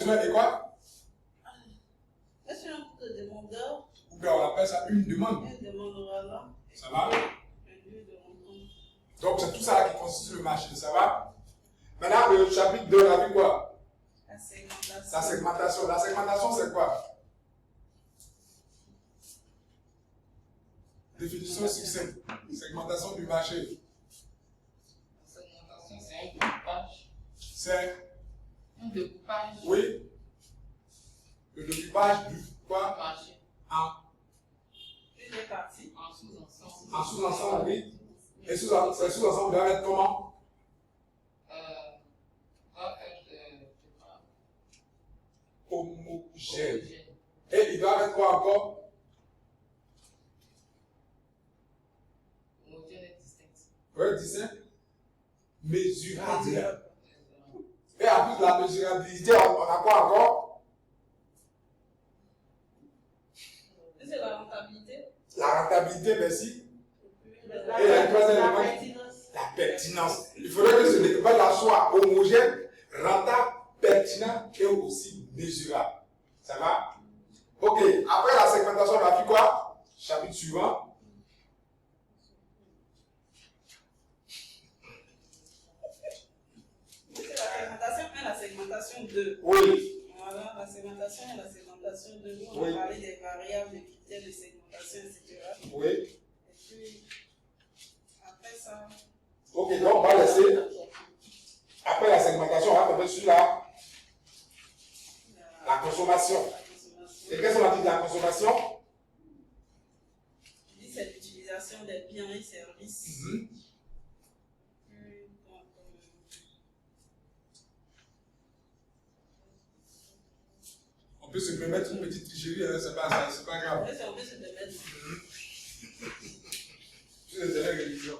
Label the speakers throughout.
Speaker 1: Et quoi?
Speaker 2: Est-ce un coup de demandeur?
Speaker 1: Ou bien on appelle ça une demande.
Speaker 2: Une demande, voilà.
Speaker 1: Ça va?
Speaker 2: Un lieu de rencontre.
Speaker 1: Donc c'est tout ça qui constitue le marché, ça va? Maintenant, le chapitre 2, on a vu quoi?
Speaker 2: La segmentation.
Speaker 1: La segmentation. La segmentation, c'est quoi? Définition succincte. Segmentation du marché.
Speaker 3: La segmentation, c'est un découpage.
Speaker 1: C'est
Speaker 3: Un découpage.
Speaker 1: oui. Le découpage du quoi?
Speaker 3: Marché.
Speaker 1: En
Speaker 2: Une partie.
Speaker 3: En sous-ensemble.
Speaker 1: en sous-ensemble, oui. Et sous-ensemble doit être comment?
Speaker 3: Doit être
Speaker 1: Homogène. Et il doit être quoi encore?
Speaker 3: homogène et distinct.
Speaker 1: Oui, distinct. Mesurable. Et en plus de la mesurabilité, on a quoi encore?
Speaker 2: C'est la rentabilité.
Speaker 1: La rentabilité, merci.
Speaker 2: La
Speaker 1: Et la troisième élément,
Speaker 2: pertinence.
Speaker 1: la pertinence. Il faudrait que ce découpage soit homogène, rentable, pertinent et aussi mesurable. Ça va? Ok, après la segmentation, on a vu quoi? Chapitre suivant.
Speaker 2: C'est la segmentation 1, la segmentation 2.
Speaker 1: Oui.
Speaker 2: Voilà, la segmentation 1 et la segmentation 2. Nous, on
Speaker 1: Oui.
Speaker 2: a parlé des variables, des critères de segmentation, etc.
Speaker 1: Oui.
Speaker 2: Et puis, après ça.
Speaker 1: Ok, donc on va laisser. Après la segmentation, on va tomber sur la consommation. Et qu'est-ce qu'on a dit de la consommation?
Speaker 2: Je dis c'est l'utilisation des biens et services.
Speaker 1: On peut se permettre une petite tricherie, hein, c'est pas grave.
Speaker 2: Ouais, on peut se permettre.
Speaker 1: C'est des religions.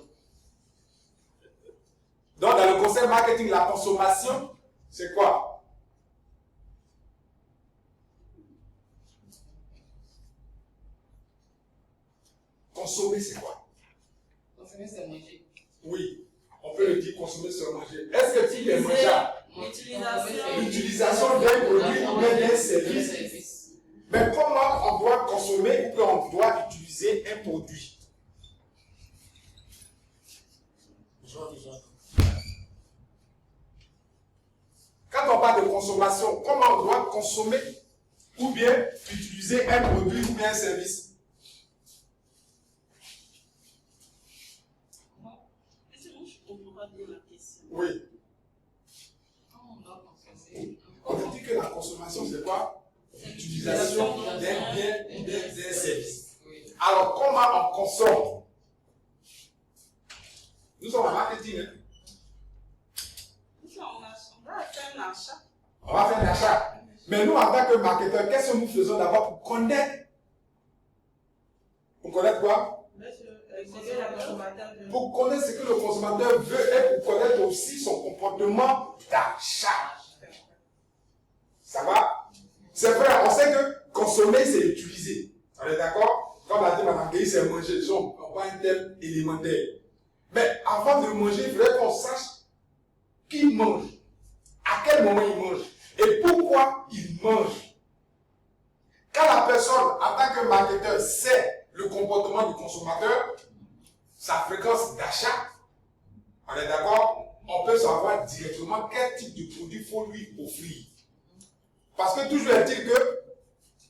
Speaker 1: Donc, dans le concept marketing, la consommation, c'est quoi? Consommer, c'est quoi?
Speaker 3: Consommer, c'est manger.
Speaker 1: Oui, on peut le dire consommer, c'est manger. Est-ce que tu es mangeable? L'utilisation d'un produit ou bien d'un service. Mais comment on doit consommer ou qu'on doit utiliser un produit? Quand on parle de consommation, comment on doit consommer ou bien utiliser un produit ou bien un service? Oui. On dit que la consommation, c'est quoi? L'utilisation d'un bien ou d'un service. Alors, comment on consomme? Nous sommes en marketing. Hein?
Speaker 2: On va faire un achat.
Speaker 1: On va faire un achat. Mais nous, en tant que marketeurs, qu'est-ce que nous faisons d'abord pour connaître? Pour connaître quoi? Pour connaître ce que le consommateur veut et pour connaître aussi son comportement d'achat. Ça va? C'est vrai, on sait que consommer, c'est utiliser. On est d'accord? Comme l'a dit Mme Gueye, c'est manger. On voit un thème élémentaire. Mais avant de manger, il faudrait qu'on sache qui mange, à quel moment il mange et pourquoi il mange. Quand la personne, en tant que marketeur, sait le comportement du consommateur, sa fréquence d'achat, on est d'accord, on peut savoir directement quel type de produit il faut lui offrir. Parce que toujours est-il que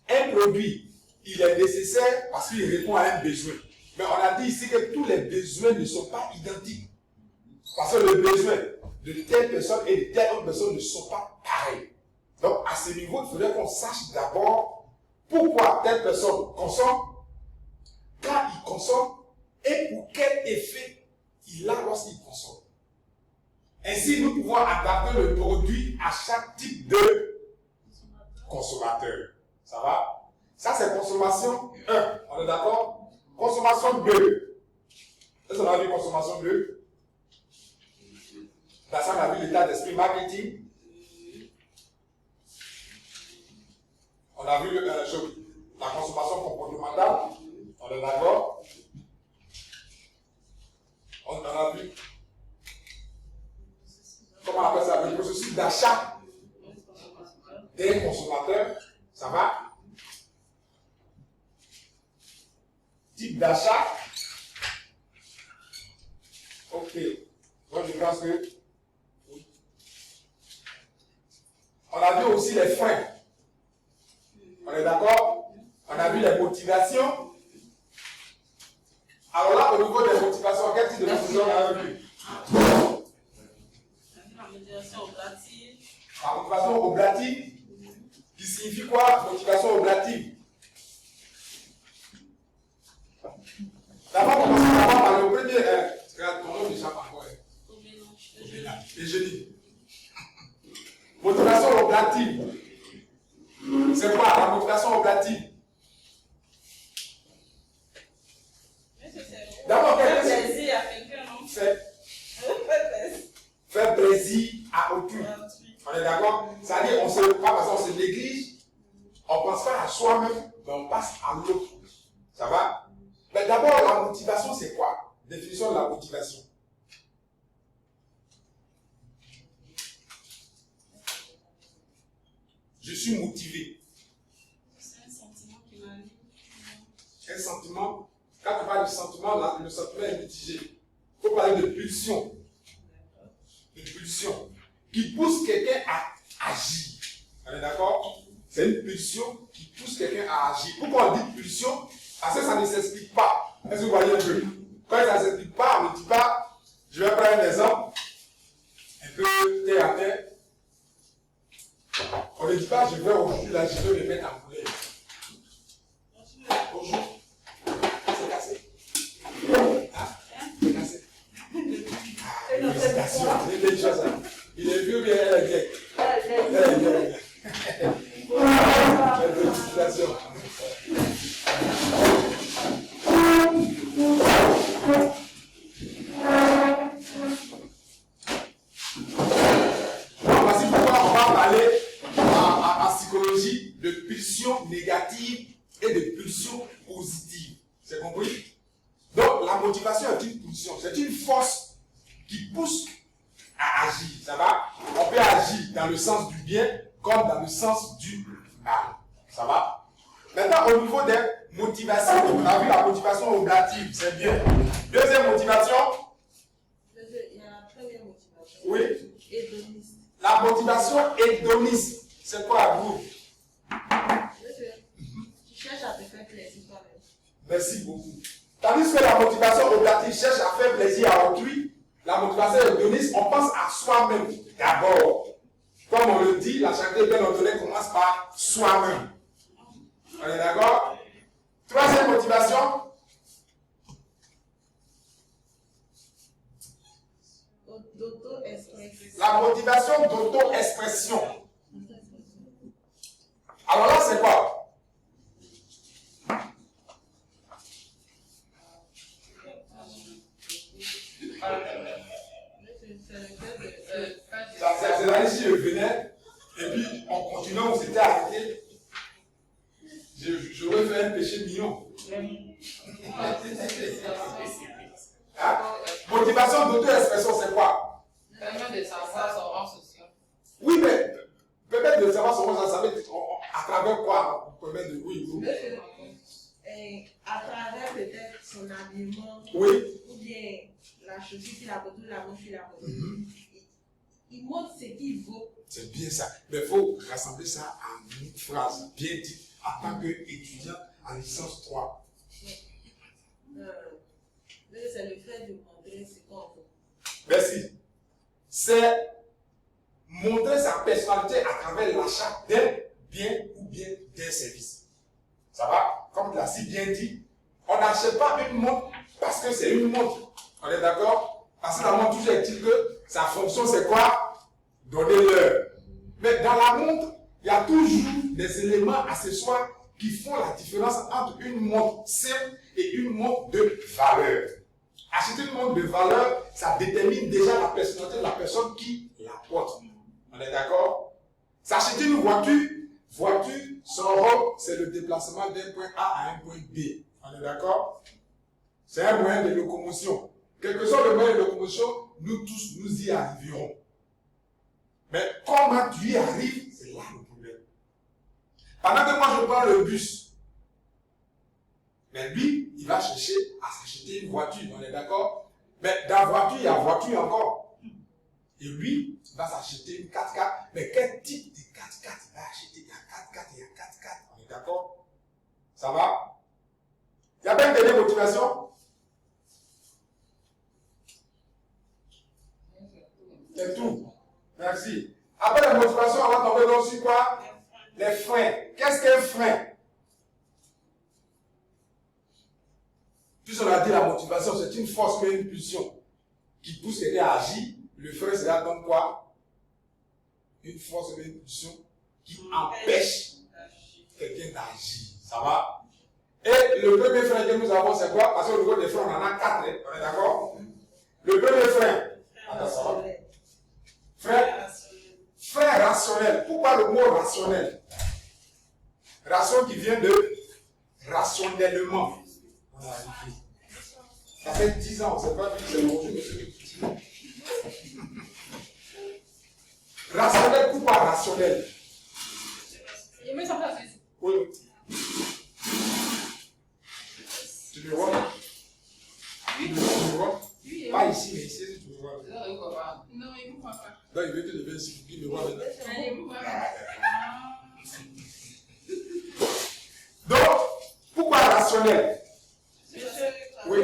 Speaker 1: un produit, il est nécessaire parce qu'il répond à un besoin. Mais on a dit ici que tous les besoins ne sont pas identiques. Parce que le besoin de telle personne et de telle autre personne ne sont pas pareils. Donc à ce niveau, il faudrait qu'on sache d'abord pourquoi telle personne consomme, quand il consomme et pour quel effet il a lorsqu'il consomme. Ainsi, nous pouvons adapter le produit à chaque type de consommateur. Ça va? Ça, c'est consommation 1. On est d'accord? Consommation 2. Est-ce qu'on a vu consommation 2? Là, ça, on a vu l'état d'esprit marketing. On a vu la consommation comportementale. On est d'accord? On a vu, comment on appelle ça, le processus d'achat des consommateurs, ça va? Type d'achat. Ok. Moi, je pense que. Oui. On a vu aussi les freins. On est d'accord? On a vu les motivations. Alors là, au niveau des motivations, quel type de motivation on a vu?
Speaker 2: La motivation oblative.
Speaker 1: La motivation oblative, qui signifie quoi? Motivation oblative. D'abord, on commence par le premier. Regarde, ton nom déjà par quoi? Et je dis. Motivation oblative. C'est quoi la motivation oblative? D'abord,
Speaker 2: faire plaisir à quelqu'un, non?
Speaker 1: Faire plaisir à autrui. On est d'accord? C'est-à-dire, on se, pas parce qu'on se néglige, on ne pense pas à soi-même, mais on passe à l'autre. Ça va? Mais d'abord, la motivation, c'est quoi? Définition de la motivation. Je suis motivé.
Speaker 2: C'est un sentiment qui m'anime.
Speaker 1: Un sentiment, quand tu parles du sentiment, là, le sentiment est mitigé. Il faut parler de pulsion. Une pulsion qui pousse quelqu'un à agir. On est d'accord? C'est une pulsion qui pousse quelqu'un à agir. Pourquoi on dit pulsion? Parce que ça ne s'explique pas. Est-ce que vous voyez un peu? Quand ça ne s'explique pas, on ne dit pas, je vais prendre un exemple, un peu terre à terre. On ne dit pas, je vais aujourd'hui, là, je vais me mettre en couleur. Bonjour. C'est cassé. Ah, c'est cassé. Félicitations. Il est vieux, bien elle est vieille. Elle est vieille. Félicitations. Voici pourquoi on va parler en psychologie de pulsions négatives et de pulsions positives. C'est compris? Donc la motivation est une pulsion, c'est une force qui pousse à agir. Ça va? On peut agir dans le sens du bien comme dans le sens du mal. Ça va? Maintenant, au niveau des motivations, on a vu la motivation oblative, c'est bien. Deuxième motivation.
Speaker 2: Il y a la première motivation.
Speaker 1: Oui.
Speaker 2: Hédoniste.
Speaker 1: La motivation hédoniste. C'est quoi à vous?
Speaker 2: Tu cherches à te faire plaisir toi-même.
Speaker 1: Merci beaucoup. Tandis que la motivation oblative cherche à faire plaisir à autrui, la motivation hédoniste, on pense à soi-même d'abord. Comme on le dit, la charité bien ordonnée commence par soi-même. On est d'accord? Troisième motivation.
Speaker 2: D'auto-expression.
Speaker 1: La motivation d'auto-expression. Alors là, c'est quoi? C'est là ici, je venais, et puis on continuait, on s'était arrêté. J'aurais fait un péché mignon. Hein? Motivation d'auto-expression, c'est quoi?
Speaker 3: Permet de savoir son rang social.
Speaker 1: Oui, mais permettre de savoir son rang social, ça veut dire à travers quoi? Permettre de oui, oui.
Speaker 2: À travers peut-être son habillement,
Speaker 1: Oui.
Speaker 2: ou bien la chaussure qu'il a portée, la montre qu'il a portée. Il montre ce qu'il vaut.
Speaker 1: C'est bien ça. Mais il faut rassembler ça en une phrase bien dite en tant qu'étudiant en licence 3.
Speaker 2: C'est le fait de montrer ce qu'on vaut.
Speaker 1: Merci. C'est montrer sa personnalité à travers l'achat d'un bien ou bien d'un service. Ça va? Comme tu l'as si bien dit, on n'achète pas une montre parce que c'est une montre. On est d'accord? Parce que la montre, toujours est-il que sa fonction, c'est quoi? Donner l'heure. Mais dans la montre, il y a toujours des éléments accessoires qui font la différence entre une montre simple et une montre de valeur. Acheter une montre de valeur, ça détermine déjà la personnalité de la personne qui la porte. On est d'accord? S'acheter une voiture, son rôle, c'est le déplacement d'un point A à un point B. On est d'accord? C'est un moyen de locomotion. Quel que soit le moyen de locomotion, nous tous, nous y arriverons. Mais comment tu y arrives, c'est là le problème. Pendant que moi je prends le bus, mais lui, il va chercher à s'acheter une voiture, on est d'accord? Mais dans la voiture, il y a voiture encore. Et lui, il va s'acheter une 4x4. Mais quel type de 4x4 il va acheter? Il y a 4x4, il y a 4x4. On est d'accord? Ça va? Il n'y a pas une dernière motivation? C'est tout. Merci. Après la motivation, on va tomber dans sur quoi? Les freins. Qu'est-ce qu'un frein? Puisqu'on a dit la motivation, c'est une force, mais une pulsion qui pousse quelqu'un à agir. Le frein, c'est là donc quoi? Une force, mais une pulsion qui empêche quelqu'un d'agir. Ça va? Et le premier frein que nous avons, c'est quoi? Parce qu'au niveau des freins, on en a 4. Hein? On est d'accord? Le premier frein. Frein rationnel. Pourquoi le mot rationnel? Ration qui vient de rationnellement. Ça fait 10 ans, c'est pas c'est bonjour, monsieur. Rationnel, pourquoi rationnel? Oui. Tu me vois? Tu me vois? Pas ici, mais ici, tu me vois.
Speaker 3: Non, il ne me voit pas.
Speaker 1: Donc, il veut que je vienne ici, il me voit maintenant.
Speaker 3: Il ne me voit pas.
Speaker 1: Donc, pourquoi rationnel? Oui.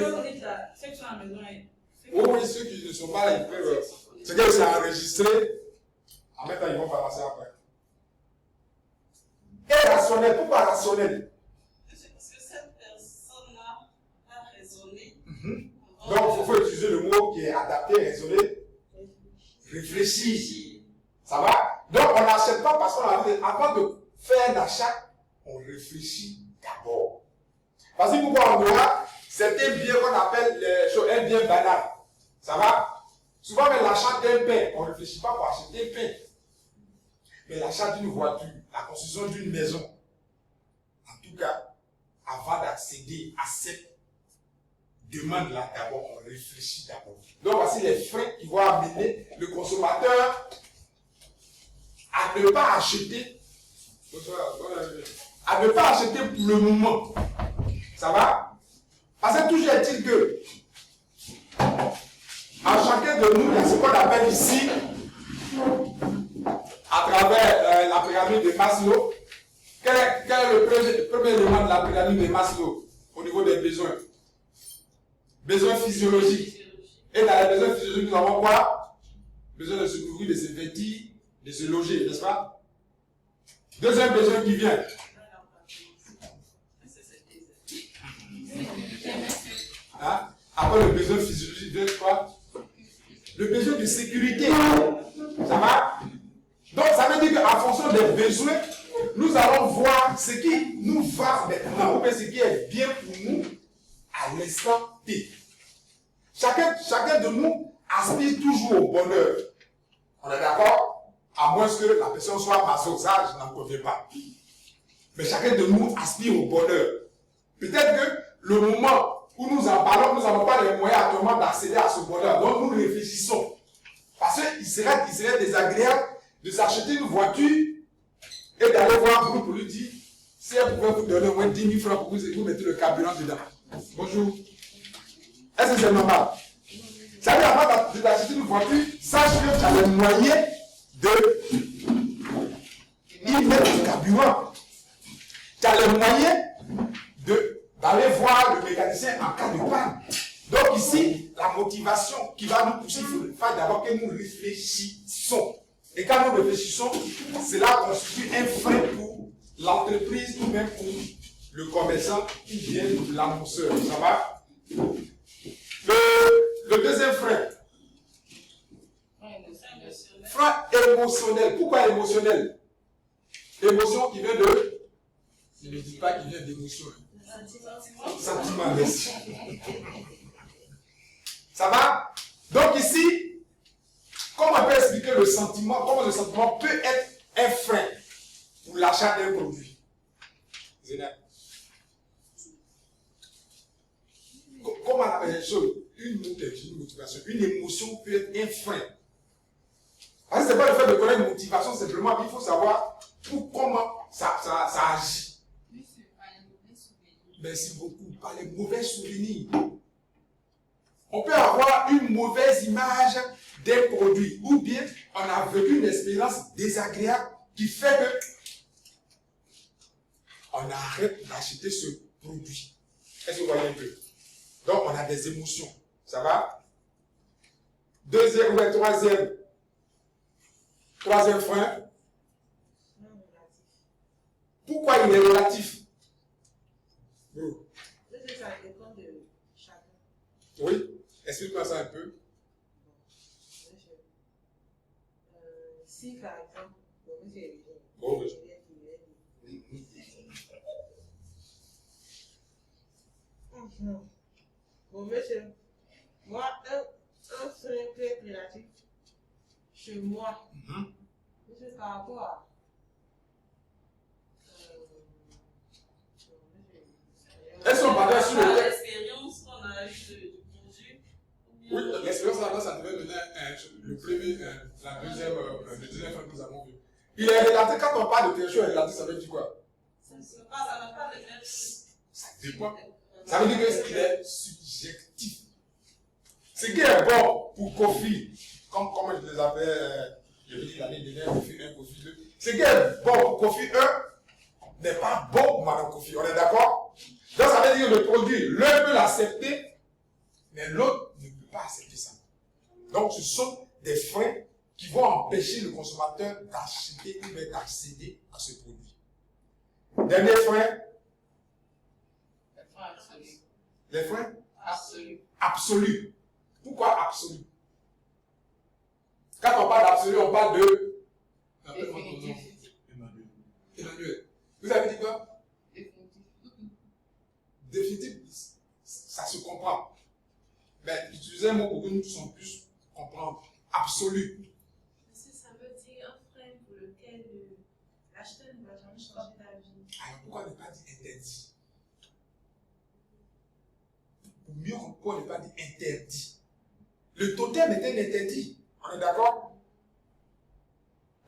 Speaker 1: Oui, ceux qui ne sont pas là, ils peuvent. C'est que c'est enregistré. En même temps, ils vont balancer après. Et rationnel, pourquoi rationnel?
Speaker 4: C'est parce que cette personne-là a raisonné.
Speaker 1: Donc, il faut utiliser le mot qui est adapté, raisonner, réfléchir. Ça va? Donc, on n'achète pas parce qu'on a dit, avant de faire un achat, on réfléchit d'abord. Parce que pourquoi on doit, c'est un bien qu'on appelle un bien banal. Ça va? Souvent, même l'achat d'un pain, on ne réfléchit pas pour acheter un pain. Mais l'achat d'une voiture, la construction d'une maison, en tout cas, avant d'accéder à cette demande-là, d'abord, on réfléchit d'abord. Donc, voici les freins qui vont amener le consommateur à ne pas acheter. À ne pas acheter pour le moment. Ça va? Parce que toujours est-il que, à chacun de nous, il y a ce qu'on appelle ici, à travers la pyramide de Maslow. Quel est le premier élément de la pyramide de Maslow au niveau des besoins? Besoins physiologiques. Et dans les besoins physiologiques, nous avons quoi? Besoin de se nourrir, de se vêtir, de se loger, n'est-ce pas? Deuxième besoin qui vient. Hein? Après le besoin physiologique, de quoi? Le besoin de sécurité. Ça va? Donc ça veut dire qu'en fonction des besoins, nous allons voir ce qui nous va maintenant, ou bien ce qui est bien pour nous à l'instant T. Chacun de nous aspire toujours au bonheur. On est d'accord? À moins que la personne soit maso, ça je n'en conviens pas. Mais chacun de nous aspire au bonheur. Peut-être que le moment où nous en parlons, nous n'avons pas les moyens actuellement d'accéder à ce bonheur. Donc nous réfléchissons. Parce qu'il serait désagréable de s'acheter une voiture et d'aller voir vous pour lui dire, si elle pouvait vous donner au moins 10 000 francs pour vous mettez le carburant dedans. Bonjour. Est-ce que c'est normal? Ça veut dire avant de t'acheter une voiture, sache que tu as les moyens de y mettre le carburant. Tu as les moyens d'aller voir le mécanicien en cas de panne. Donc ici, la motivation qui va nous pousser, il faut d'abord que nous réfléchissons. Et quand nous réfléchissons, cela constitue un frein pour l'entreprise ou même pour le commerçant qui vient de l'annonceur. Ça va? Le deuxième frein. Frein émotionnel. Pourquoi émotionnel? Émotion qui vient de... Je ne dis pas qu'il vient d'émotion. Sentiment, merci. Ça va? Donc ici, comment on peut expliquer le sentiment, comment le sentiment peut être un frein pour l'achat d'un produit? Comment on appelle les choses? Une motivation, une émotion peut être un frein. Parce que ce n'est pas le fait de connaître une motivation, simplement qu'il faut savoir pour comment ça agit.
Speaker 3: Oui, c'est pas un mauvais souvenir.
Speaker 1: Merci beaucoup. Par les mauvais souvenirs. On peut avoir une mauvaise image des produits ou bien on a vécu une expérience désagréable qui fait que on arrête d'acheter ce produit. Est-ce que vous voyez un peu? Donc on a des émotions. Ça va? Deuxième ou troisième frein.
Speaker 2: Non relatif.
Speaker 1: Pourquoi il est relatif?
Speaker 2: Parce que ça dépend de chacun.
Speaker 1: Oui, explique-moi ça un peu.
Speaker 2: Si par exemple, monsieur est bien.
Speaker 1: Bon, oui.
Speaker 2: Bon, monsieur, moi, un frein très relatif chez moi, monsieur, par rapport à.
Speaker 1: Est-ce qu'on parle sur le texte?
Speaker 4: L'expérience qu'on a eue du produit.
Speaker 1: Oui, l'expérience là-bas, ça devait donner le premier, le deuxième film que nous avons vu. Il est relaté, quand on parle de quelque chose relaté, ça veut dire quoi?
Speaker 4: Ça n'a pas le même.
Speaker 1: Ça dépend. Ça veut dire que qu'il est subjectif. Ce qui est bon pour Kofi, comme je les avais, je veux dire l'année dernière, Kofi 1, Kofi 2, ce qui est bon pour Kofi 1 n'est pas bon pour Madame Kofi. On est d'accord? Donc ça veut dire que le produit, l'un peut l'accepter, mais l'autre ne peut pas accepter ça. Donc ce sont des freins qui vont empêcher le consommateur d'acheter ou bien d'accéder à ce produit. Dernier frein. Les freins absolus. Pourquoi absolu? Quand on parle d'absolu, on parle de. Emmanuel. Vous avez dit quoi? Définitif, ça se comprend. Mais utiliser un mot pour que nous puissions plus comprendre. Absolu.
Speaker 5: Ça veut dire un frein pour lequel l'acheteur ne va jamais changer d'avis.
Speaker 1: Alors pourquoi ne pas dire interdit? Pour mieux comprendre, ne pas dire interdit. Le totem est un interdit. On est d'accord?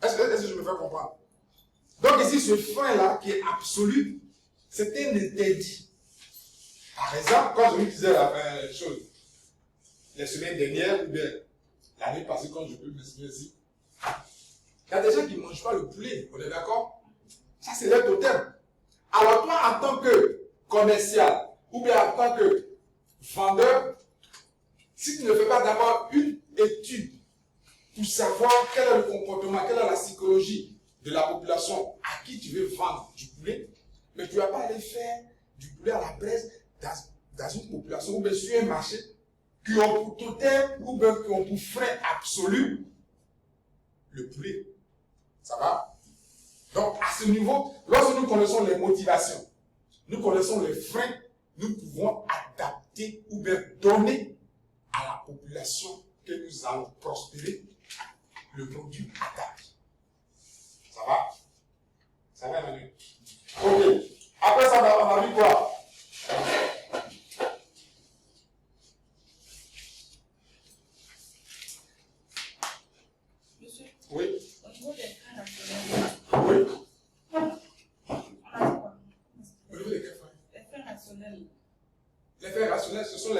Speaker 1: Est-ce que je me fais comprendre? Donc ici, ce frein-là, qui est absolu, c'est un interdit. Par exemple, quand je vous disais la chose, les semaines dernières, ou bien l'année passée, quand je peux m'exprimer ici, il y a des gens qui ne mangent pas le poulet. On est d'accord? Ça, c'est le totem. Alors toi, en tant que commercial, ou bien en tant que vendeur, si tu ne fais pas d'abord une étude pour savoir quel est le comportement, quelle est la psychologie de la population à qui tu veux vendre du poulet, mais tu ne vas pas aller faire du poulet à la presse dans une population ou bien sur un marché qui ont pour totem ou bien qui ont pour frein absolu le poulet. Ça va? Donc, à ce niveau, lorsque nous connaissons les motivations, nous connaissons les freins, nous pouvons adapter ou bien donner à la population que nous allons prospérer le produit adapté. Ça va? Ça va, Manu? Ok. Après ça, on a vu quoi?
Speaker 4: Monsieur,
Speaker 1: Oui.
Speaker 4: au niveau des freins rationnels,
Speaker 1: Oui.
Speaker 4: on a dit quoi?
Speaker 1: Au niveau des freins.
Speaker 4: Les freins rationnels.
Speaker 1: Les freins rationnels, ce sont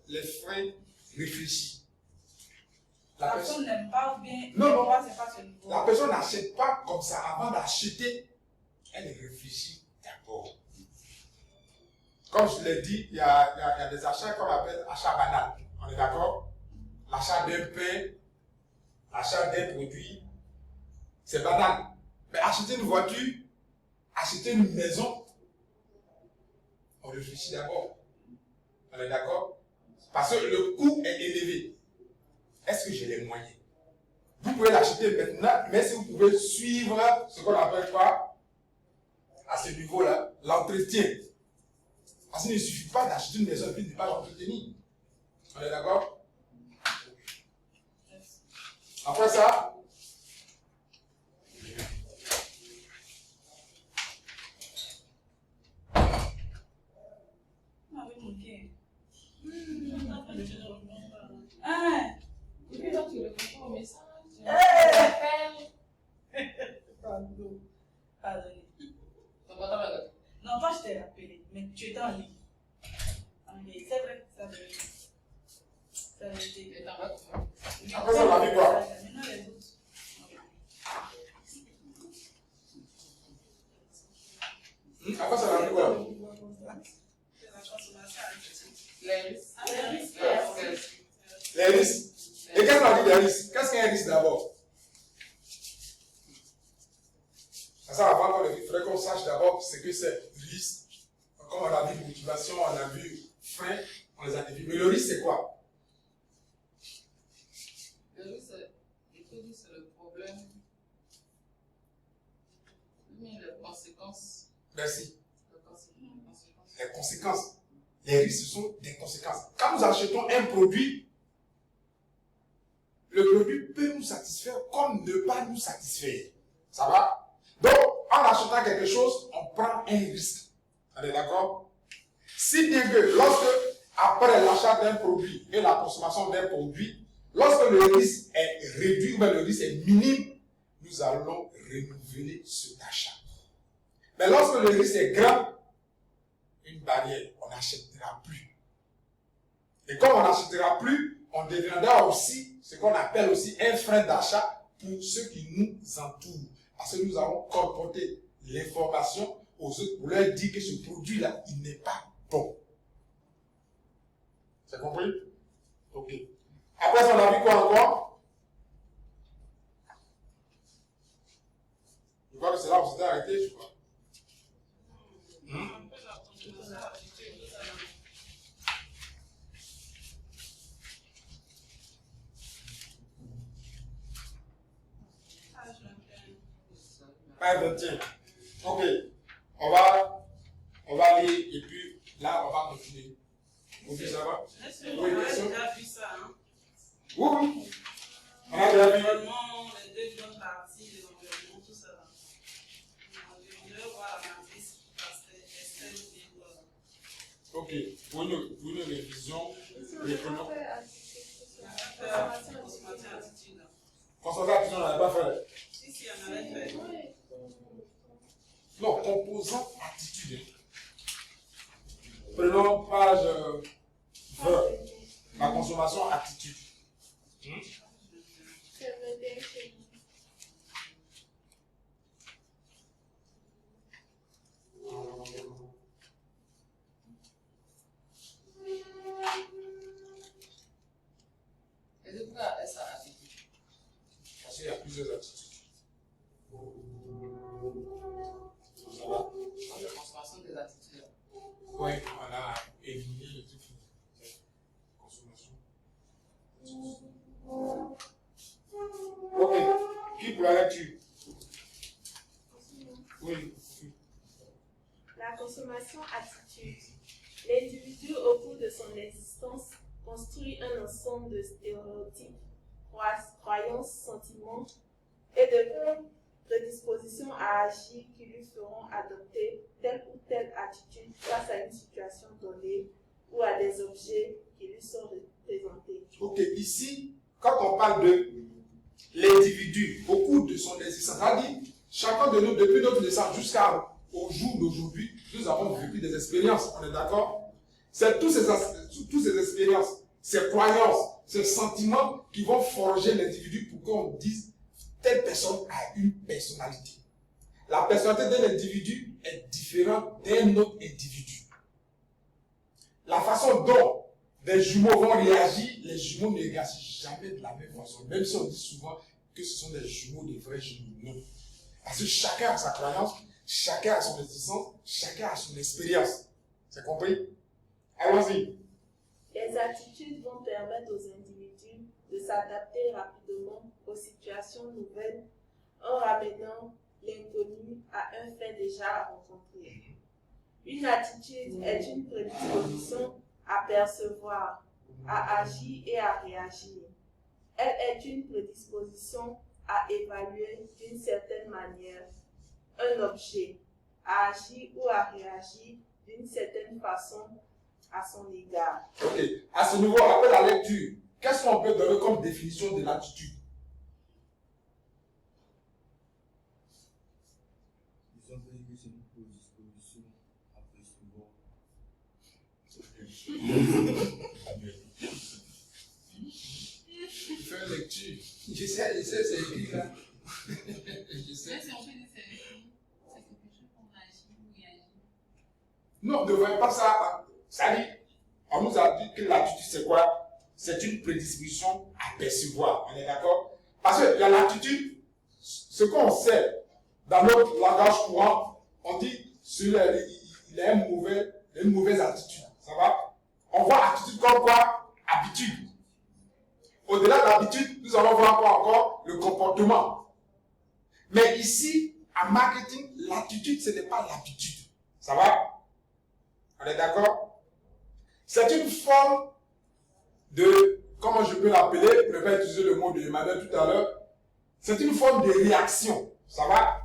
Speaker 1: les freins réfléchis.
Speaker 4: La personne n'aime pas ou bien
Speaker 1: Non, non.
Speaker 4: c'est pas ce niveau.
Speaker 1: La personne n'achète pas comme ça. Avant d'acheter, elle réfléchit d'abord. Comme je l'ai dit, il y a des achats qu'on appelle achats banals. On est d'accord? L'achat d'un pain, l'achat d'un produit, c'est banal. Mais acheter une voiture, acheter une maison, on réfléchit d'abord. On est d'accord? Parce que le coût est élevé. Est-ce que j'ai les moyens? Vous pouvez l'acheter maintenant, mais si vous pouvez suivre ce qu'on appelle quoi? À ce niveau-là, l'entretien. Parce qu'il ne suffit pas d'acheter une maison et puis de ne pas l'entretenir. On est d'accord? Après ça,
Speaker 4: Ah oui, mon pied. Ah!
Speaker 3: Et puis donc, tu réponds au message.
Speaker 4: Pardon. tu étais en ligne. Mais c'est vrai, ça avait été.
Speaker 3: Et dans votre vie?
Speaker 1: Après ça, on a vu quoi?
Speaker 4: Maintenant, les autres.
Speaker 1: Après ça, on a vu quoi?
Speaker 4: C'est la consommation addictive.
Speaker 3: Les risques.
Speaker 4: Ah, les risques.
Speaker 3: Les risques.
Speaker 1: Les risques. Et qu'est-ce qu'on a dit des risques? Qu'est-ce qu'un risque d'abord? Ça, avant qu'on le dise, il faudrait qu'on sache d'abord ce que c'est risque. Comme on a vu motivation, on a vu frein, on les a définis. Mais le risque, c'est quoi?
Speaker 3: Le risque, c'est le problème. Mais les conséquences.
Speaker 1: Merci.
Speaker 3: Les conséquences.
Speaker 1: Les conséquences. Les risques, ce sont des conséquences. Quand nous achetons un produit, le produit peut nous satisfaire comme ne pas nous satisfaire. Ça va? Donc, en achetant quelque chose, on prend un risque. On est d'accord? Si bien que lorsque, après l'achat d'un produit et la consommation d'un produit, lorsque le risque est réduit ou bien le risque est minime, nous allons renouveler cet achat. Mais lorsque le risque est grand, une barrière, on n'achètera plus. Et comme on n'achètera plus, on deviendra aussi ce qu'on appelle aussi un frein d'achat pour ceux qui nous entourent. Parce que nous avons colporté l'information aux autres pour leur dire que ce produit-là, il n'est pas bon. C'est compris? Ok. Après ça, on a vu quoi encore? Je crois que c'est là où on s'était arrêté, je crois.
Speaker 4: Un peu la consommation addictive, tout ça. Ah, je l'aime.
Speaker 1: Page 21. Ok. On va lire et puis là, on va continuer. Vous dites ça va?
Speaker 4: Est-ce
Speaker 1: Oui,
Speaker 4: qu'on a
Speaker 1: question.
Speaker 4: déjà vu ça, hein?
Speaker 1: Oui, oui. On a déjà vu.
Speaker 4: L'environnement, les deux bonnes parties de l'environnement, tout ça. Je voudrais voir la matrice parce que Estelle dit
Speaker 1: Ok. Pour une révision, reprenons.
Speaker 4: consommation attitude.
Speaker 1: Concentration, on n'avait pas fait.
Speaker 4: Si, on avait fait.
Speaker 1: Non, composant attitude. Prenons page 20. La consommation attitude.
Speaker 3: Et de quoi est-ce ça attitude?
Speaker 1: Parce qu'il y a plusieurs attitudes. Ça va?
Speaker 3: La consommation des attitudes.
Speaker 1: Oui, on a éliminé le truc. Consommation. Ok. Qui pour la lecture? Oui.
Speaker 5: La consommation attitude. L'individu, au cours de son existence, construit un ensemble de stéréotypes, croyances, sentiments et de prédispositions à agir qui lui feront adopter telle ou telle attitude face à une situation donnée ou à des objets qui lui sont présentés.
Speaker 1: Ok, ici, quand on parle de l'individu au cours de son existence, c'est-à-dire chacun de nous, depuis notre naissance jusqu'au jour d'aujourd'hui, nous avons vécu des expériences, on est d'accord? C'est toutes ces expériences, ces croyances, ces sentiments qui vont forger l'individu pour qu'on dise telle personne a une personnalité. La personnalité d'un individu est différente d'un autre individu. La façon dont des jumeaux vont réagir, les jumeaux ne réagissent jamais de la même façon. Même si on dit souvent que ce sont des jumeaux, des vrais jumeaux. Non. Parce que chacun a sa croyance, chacun a son existence, chacun a son expérience. C'est compris? Allons-y.
Speaker 5: Les attitudes vont permettre aux individus de s'adapter rapidement aux situations nouvelles en ramenant l'inconnu à un fait déjà rencontré. Une attitude est une prédisposition à percevoir, à agir et à réagir. Elle est une prédisposition à évaluer d'une certaine manière un objet, à agir ou à réagir d'une certaine façon à son égard.
Speaker 1: Ok. À ce niveau, après la lecture, qu'est-ce qu'on peut donner comme définition de l'attitude?
Speaker 6: Ils ont dit que c'est une prédisposition à percevoir,
Speaker 1: Fais une lecture. J'essaie, c'est écrit là. J'essaie.
Speaker 3: Mais si on fait des séries, c'est quelque chose qu'on agit ou réagit.
Speaker 1: Non, on ne devrait pas ça. Ça dit, on nous a dit que l'attitude, c'est quoi? C'est une prédisposition à percevoir. On est d'accord? Parce que l'attitude, ce qu'on sait dans notre langage courant, on dit celui-là, il a une mauvaise attitude. Ça va? On voit attitude comme quoi? Habitude. Au-delà de l'habitude, nous allons voir quoi encore? Le comportement. Mais ici, en marketing, l'attitude, ce n'est pas l'habitude. Ça va? On est d'accord? C'est une forme de, comment je peux l'appeler, je vais utiliser le mot de Emmanuel tout à l'heure, c'est une forme de réaction. Ça va?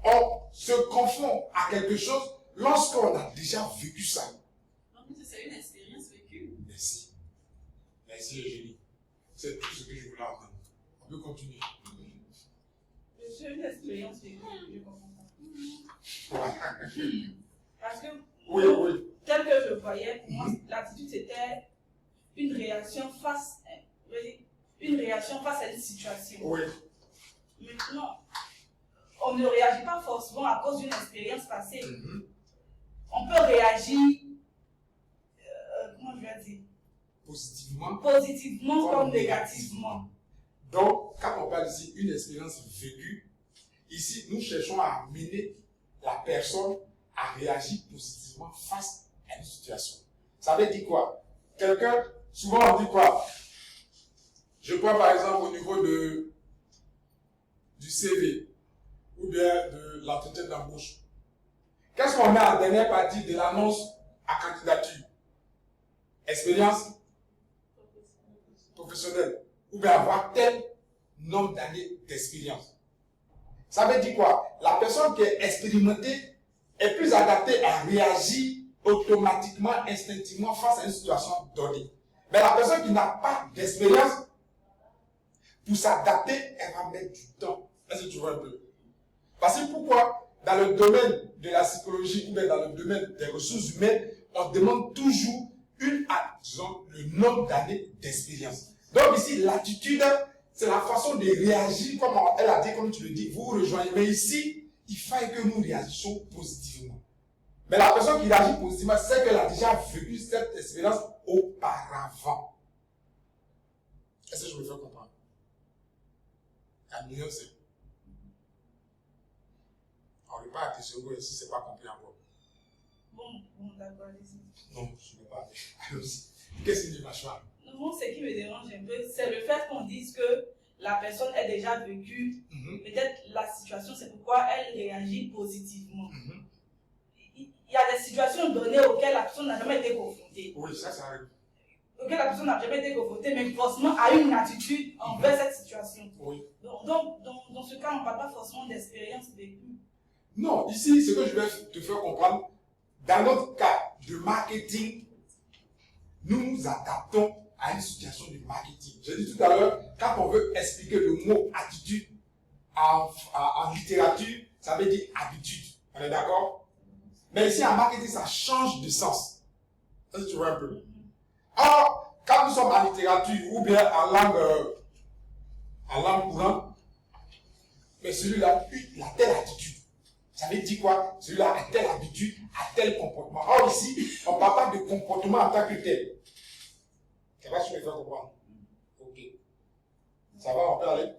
Speaker 1: On se confond à quelque chose lorsqu'on a déjà vécu ça.
Speaker 4: C'est une expérience vécue.
Speaker 1: Merci. Merci Eugénie. C'est tout ce que je voulais entendre. On peut continuer.
Speaker 4: J'ai une expérience vécue, je comprends pas. Parce que,
Speaker 1: Oui.
Speaker 4: tel que je voyais, pour moi, l'attitude c'était une réaction face à une situation.
Speaker 1: Oui.
Speaker 4: Maintenant, on ne réagit pas forcément à cause d'une expérience passée. On peut réagir, comment je vais dire, positivement comme négativement.
Speaker 1: Donc, quand on parle ici d'une expérience vécue, ici, nous cherchons à amener la personne à réagir positivement face à une situation. Ça veut dire quoi? Quelqu'un, souvent on dit quoi? Je prends par exemple au niveau du CV ou bien de l'entretien d'embauche. Qu'est-ce qu'on met à la dernière partie de l'annonce à candidature? Expérience professionnelle ou bien avoir tel nombre d'années d'expérience. Ça veut dire quoi? La personne qui est expérimentée est plus adaptée à réagir automatiquement, instinctivement face à une situation donnée. Mais la personne qui n'a pas d'expérience, pour s'adapter, elle va mettre du temps. Est-ce que tu vois un peu? Parce que pourquoi? Dans le domaine de la psychologie ou bien dans le domaine des ressources humaines, on demande toujours disons, le nombre d'années d'expérience. Donc ici, l'attitude, c'est la façon de réagir, comme elle a dit, comme tu le dis, vous rejoignez. Mais ici, il faille que nous réagissions positivement. Mais la personne qui réagit positivement, c'est qu'elle a déjà vécu cette expérience auparavant. Est-ce que je me fais comprendre? La nuance, c'est... On n'est pas à tes secondes si ce n'est pas compris encore.
Speaker 4: Bon, d'accord, allez-y.
Speaker 1: Non, je n'ai pas. Qu'est-ce qui est mâchoire?
Speaker 4: Non, ce qui me dérange un peu, c'est le fait qu'on dise que la personne a déjà vécu peut-être la situation, c'est pourquoi elle réagit positivement. Il y a des situations données auxquelles la personne n'a jamais été confrontée.
Speaker 1: Oui, ça arrive.
Speaker 4: Auxquelles la personne n'a jamais été confrontée, mais forcément a une attitude envers cette situation.
Speaker 1: Oui.
Speaker 4: Donc, dans ce cas, on ne parle pas forcément d'expérience vécue.
Speaker 1: Non, ici, ce que je vais te faire comprendre, dans notre cas de marketing, nous nous adaptons à une situation de marketing. J'ai dit tout à l'heure, quand on veut expliquer le mot attitude en littérature, ça veut dire habitude. On est d'accord? Mais ici, en marketing, ça change de sens. Ça, tu vois un peu. Or, quand nous sommes en littérature ou bien en langue courante, mais celui-là, il a telle attitude. Ça veut dire quoi? Celui-là a telle habitude, a tel comportement. Or ici, on ne parle pas de comportement en tant que tel. Ça va, je me fais comprendre. Ok. Ça va, on peut aller?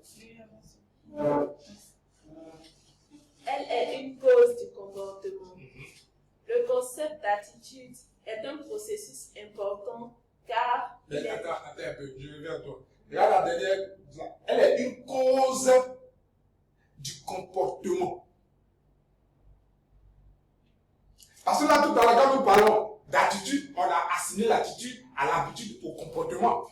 Speaker 5: Elle est une cause du comportement. Le concept d'attitude est un processus important car...
Speaker 1: Mais attends un peu, je reviens à toi. Regarde la dernière, elle est une cause du comportement. Parce que là, tout à l'heure, quand nous parlons d'attitude, on a assigné l'attitude à l'habitude au comportement.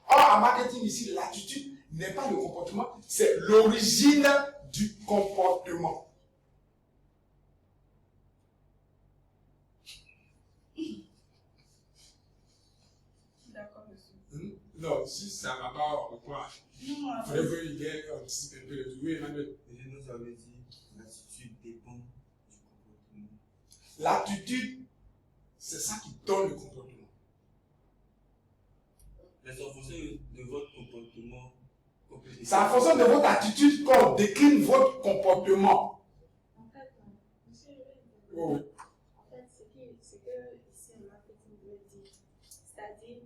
Speaker 1: Or, en marketing, ici, l'attitude n'est pas le comportement, c'est l'origine du comportement.
Speaker 4: D'accord, monsieur.
Speaker 1: Non, si ça ne va pas au point, il faudrait qu'il y ait un peu de tout. Oui, Emmanuel.
Speaker 6: Et nous avons dit l'attitude dépend du comportement.
Speaker 1: L'attitude c'est ça qui donne le comportement.
Speaker 6: Mais c'est en fonction de votre comportement.
Speaker 1: C'est en fonction de votre attitude qu'on décline votre comportement.
Speaker 5: En fait, monsieur,
Speaker 1: Oui.
Speaker 5: en fait, ce que ici en marketing veut dire, c'est-à-dire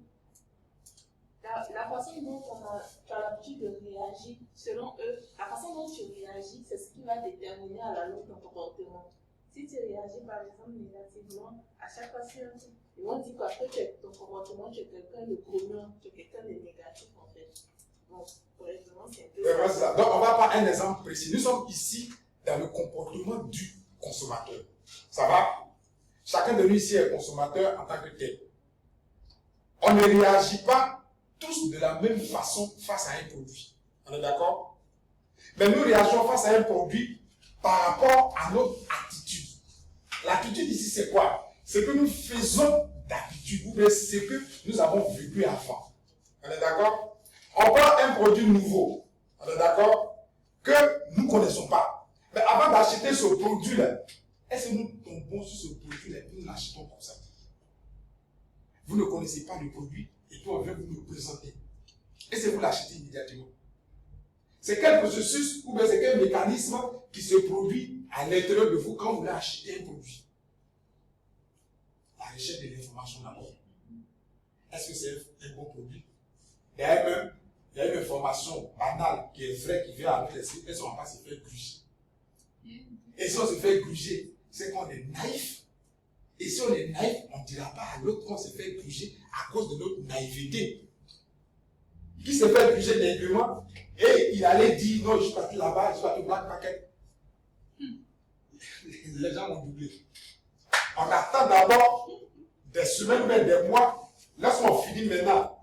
Speaker 5: la façon dont tu as l'habitude de réagir, selon eux, la façon dont tu réagis, c'est ce qui va déterminer à la longue ton comportement. Si tu réagis par exemple négativement, à chaque fois ils vont dire qu'après ton comportement, tu es quelqu'un de commun, tu es quelqu'un de négatif en fait. Bon, pour exemple, c'est un peu
Speaker 1: Ça. Donc on va prendre un exemple précis. Nous sommes ici dans le comportement du consommateur. Ça va? Chacun de nous ici est consommateur en tant que tel. On ne réagit pas tous de la même façon face à un produit. On est d'accord? Mais nous réagissons face à un produit par rapport à notre attitude. L'attitude ici, c'est quoi? C'est que nous faisons d'habitude, ou bien c'est que nous avons vécu avant. On est d'accord? On prend un produit nouveau, on est d'accord? Que nous ne connaissons pas. Mais avant d'acheter ce produit-là, est-ce que nous tombons sur ce produit-là et nous l'achetons comme ça? Vous ne connaissez pas le produit et puis on vient vous le présenter. Et c'est vous l'achetez immédiatement. C'est quel processus ou bien c'est quel mécanisme qui se produit à l'intérieur de vous quand vous voulez acheter un produit? La recherche de l'information d'abord. Est-ce que c'est un bon produit? Il y a une information banale qui est vraie, qui vient avec les sites, et on ne va pas se faire gruger. Et si on se fait gruger, c'est qu'on est naïf. Et si on est naïf, on ne dira pas à l'autre qu'on se fait gruger à cause de notre naïveté. Qui se fait gruger naïvement, et il allait dire non, je suis parti là-bas, je suis parti au Black Market. Les gens vont doublé. On attend d'abord des semaines, même des mois, lorsqu'on finit maintenant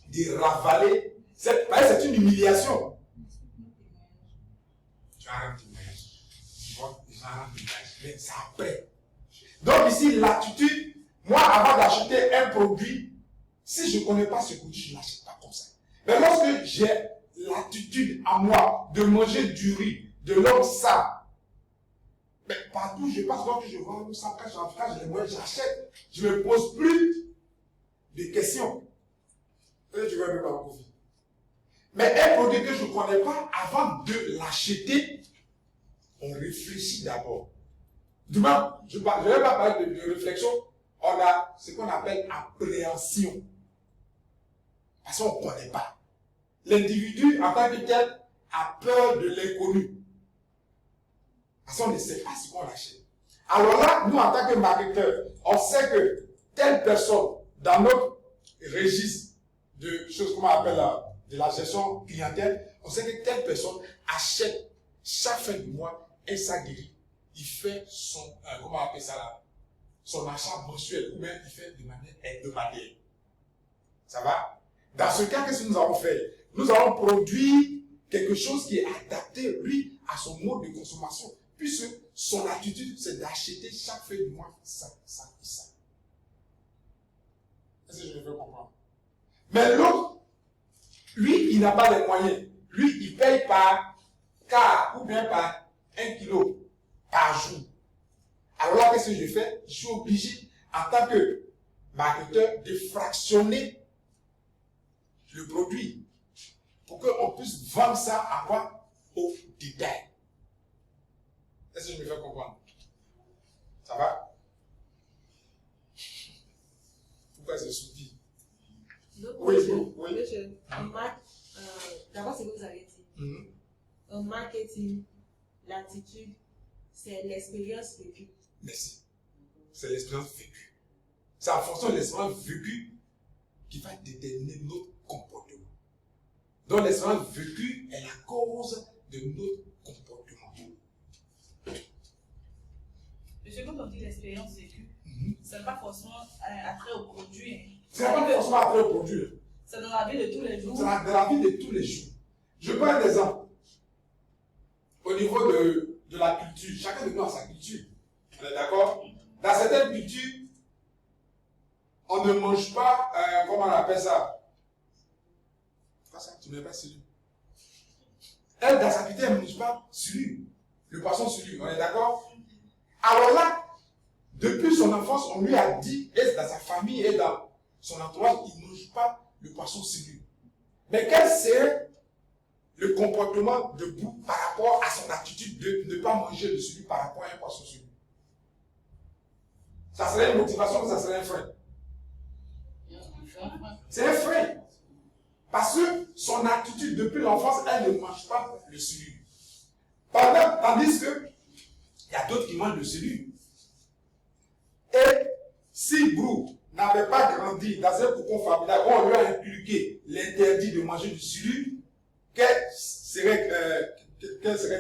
Speaker 1: de ravaler. C'est une humiliation. Tu as un témoignage. Tu vois, les gens ont un témoignage. Mais c'est après. Donc ici, l'attitude, moi, avant d'acheter un produit, si je ne connais pas ce produit, je ne l'achète pas comme ça. Mais lorsque j'ai l'attitude à moi de manger du riz, de l'homme ça, mais partout je passe, donc je vois l'homme ça, quand je les moyens, j'achète. Je ne me pose plus de questions. Et tu vas me parler profit. Mais un produit que je ne connais pas, avant de l'acheter, on réfléchit d'abord. Du moins, je ne vais pas parler de réflexion, on a ce qu'on appelle appréhension. Parce qu'on ne connaît pas. L'individu, en tant que tel, a peur de l'inconnu. Parce qu'on ne sait pas ce qu'on achète. Alors là, nous, en tant que marketeurs, on sait que telle personne, dans notre registre de choses qu'on appelle de la gestion clientèle, on sait que telle personne achète chaque fin du mois un sac de riz. Il fait son, comment on appelle ça là, son achat mensuel, ou bien il fait de manière hebdomadaire. Ça va? Dans ce cas, qu'est-ce que nous avons fait? Nous avons produit quelque chose qui est adapté, lui, à son mode de consommation. Puisque son attitude, c'est d'acheter chaque fin du mois ça, ça et ça. Est-ce que je me fais comprendre? Mais l'autre, lui, il n'a pas les moyens. Lui, il paye par quart ou bien par 1 kilo par jour. Alors là, qu'est-ce que je fais? Je suis obligé, en tant que marketeur, de fractionner le produit pour qu'on puisse vendre ça à quoi? Au détail. Est-ce que je me fais comprendre? Ça va? Pourquoi c'est soutenu? Oui.
Speaker 2: D'abord, c'est ce que vous avez dit. En marketing, l'attitude, c'est l'expérience vécue.
Speaker 1: Merci. C'est l'expérience vécue. C'est en fonction de l'expérience vécue qui va déterminer notre comportement. Donc l'expérience vécue est la cause de notre comportement.
Speaker 4: Monsieur, quand on dit l'expérience vécue, ce n'est pas forcément attrait au produit.
Speaker 1: Ce n'est pas forcément attrait au produit.
Speaker 4: C'est dans la vie de tous les jours.
Speaker 1: C'est dans la vie de tous les jours. Je prends un exemple. Au niveau de la culture, chacun de nous a sa culture. On est d'accord? Dans certaines cultures, on ne mange pas, comment on appelle ça? Pas ça, tu ne mets pas celui. Elle, dans sa culture, elle ne mange pas celui. Le poisson celui. On est d'accord? Alors là, depuis son enfance, on lui a dit, et dans sa famille et dans son entourage, il ne mange pas le poisson cellule. Mais quel serait le comportement de Bou par rapport à son attitude de ne pas manger le cellule par rapport à un poisson cellule? Ça serait une motivation ou ça serait un frein? C'est un frein. Parce que son attitude depuis l'enfance, elle ne mange pas le cellule. Tandis que il y a d'autres qui mangent le cellule. Et si Brou n'avait pas grandi dans un cocon familial où on lui a inculqué l'interdit de manger du cellule, qu'elle serait